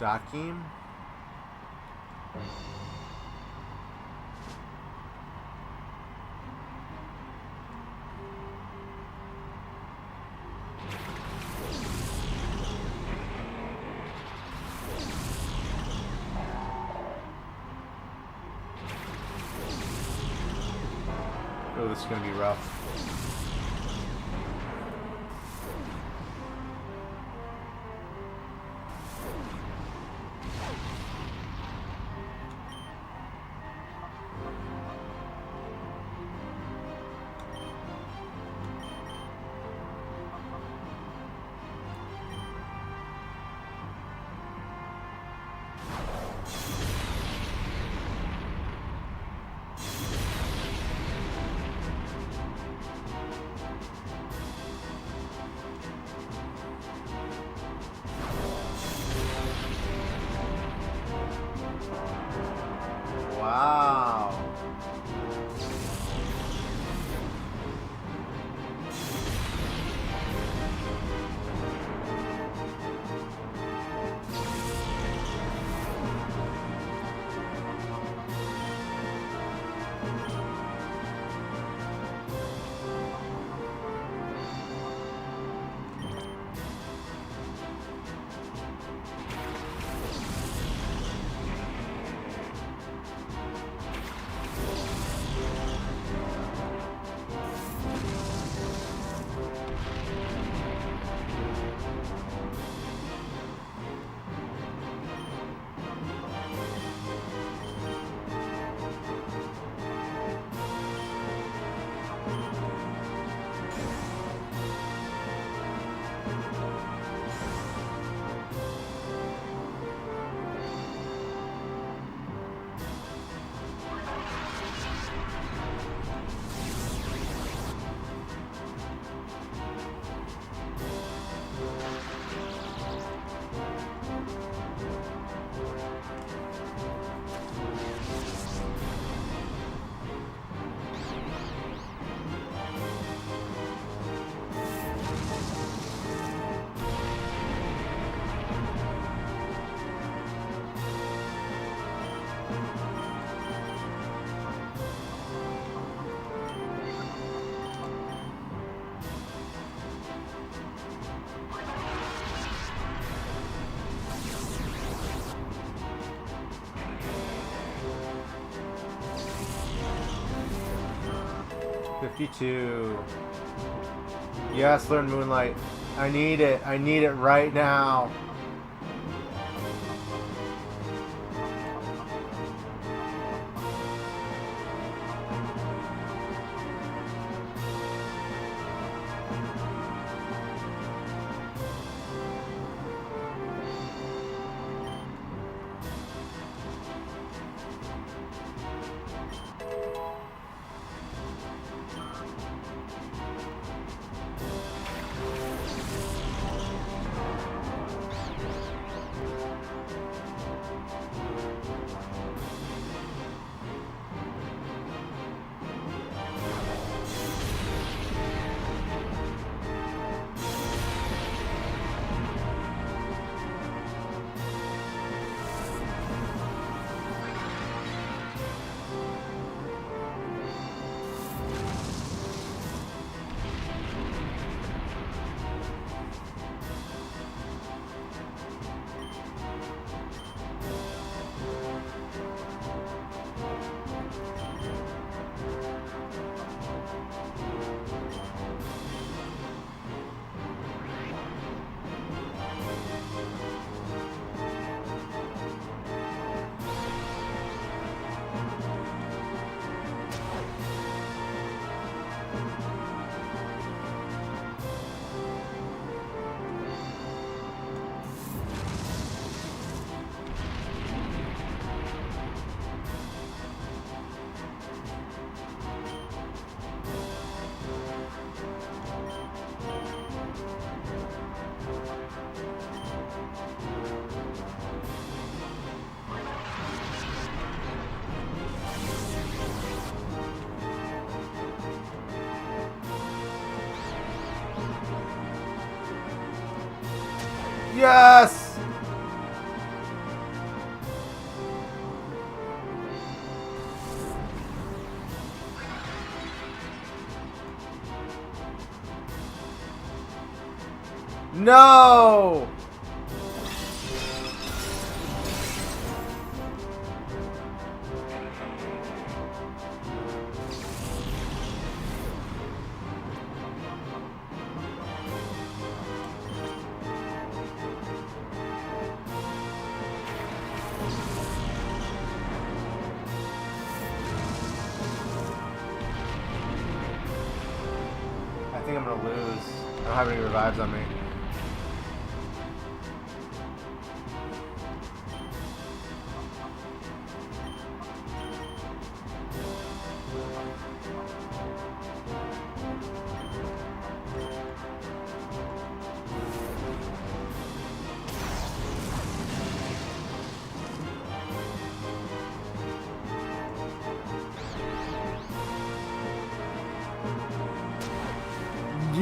Dakim? Oh, this is going to be rough. Wow. $52. Yes, learn Moonlight. I need it. I need it right now. Yes! No! I think I'm gonna lose. I don't have any revives on me.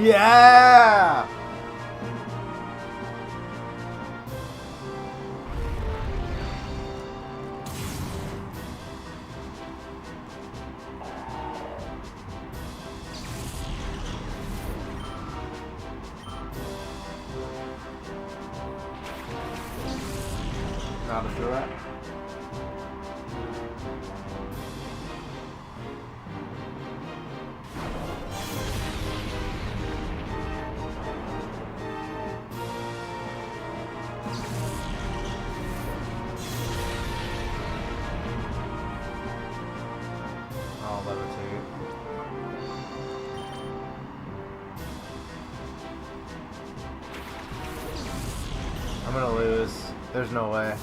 Yeah! Not a threat. I'll levitate. I'm gonna lose. There's no way.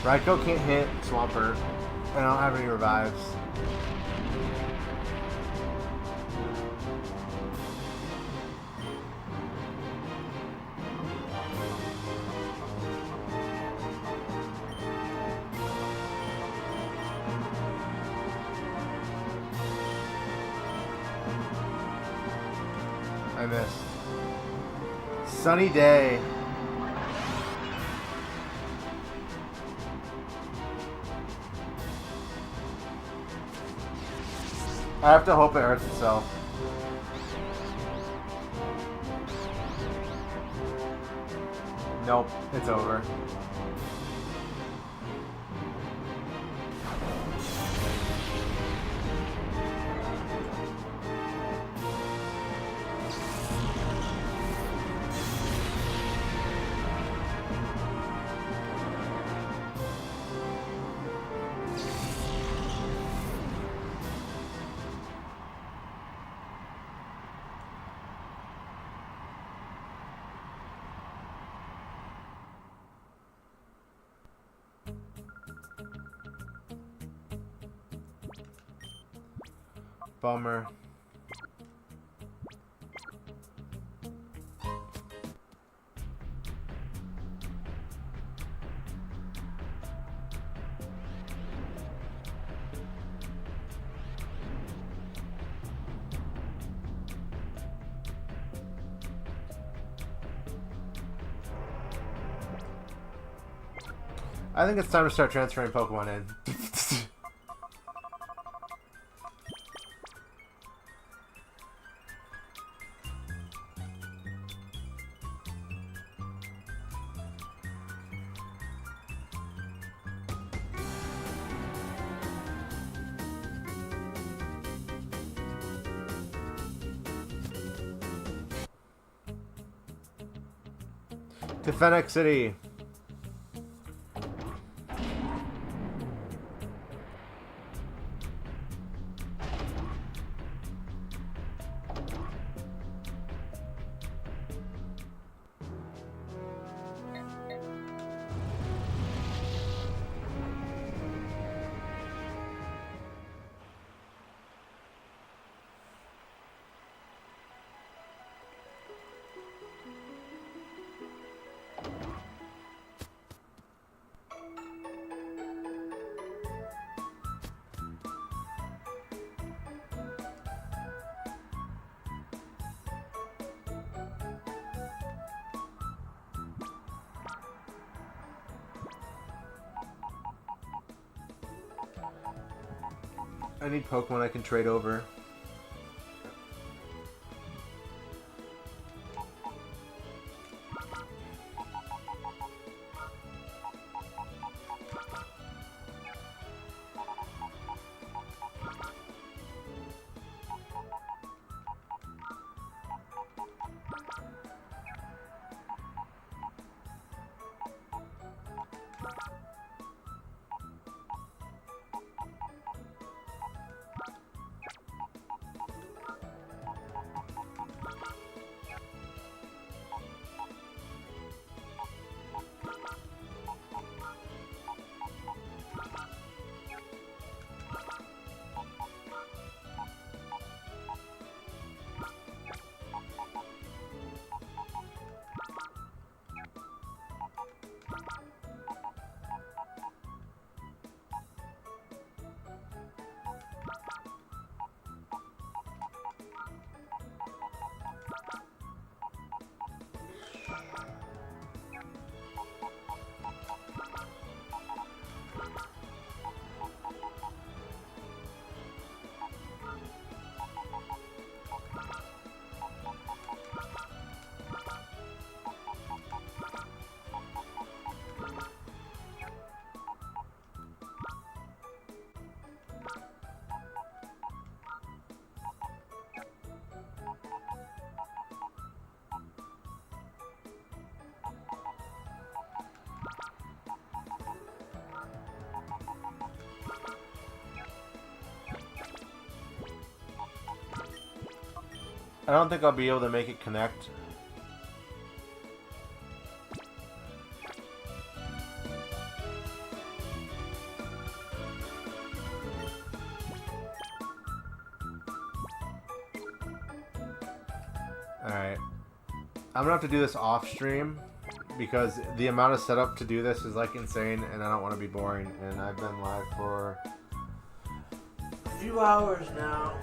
Raikou can't hit Swampert. I don't have any revives. I missed. Sunny day. I have to hope it hurts itself. Nope, it's over. Bummer. I think it's time to start transferring Pokemon in. To Fennec City. I need Pokemon I can trade over. I don't think I'll be able to make it connect. Alright. I'm gonna have to do this off stream because the amount of setup to do this is like insane and I don't want to be boring, and I've been live for a few hours now.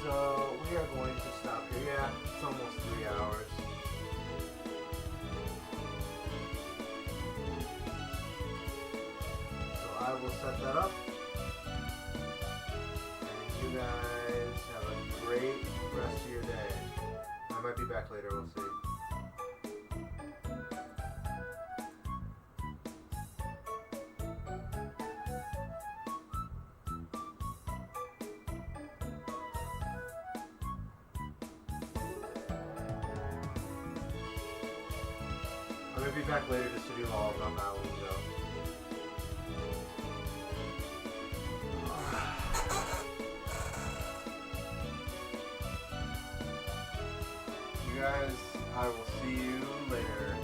So we are going to stop here. Yeah, it's almost 3 hours. So I will set that up. And you guys have a great rest of your day. I might be back later, we'll see. I'm gonna be back later just to do all of them that one, though. You guys, I will see you later.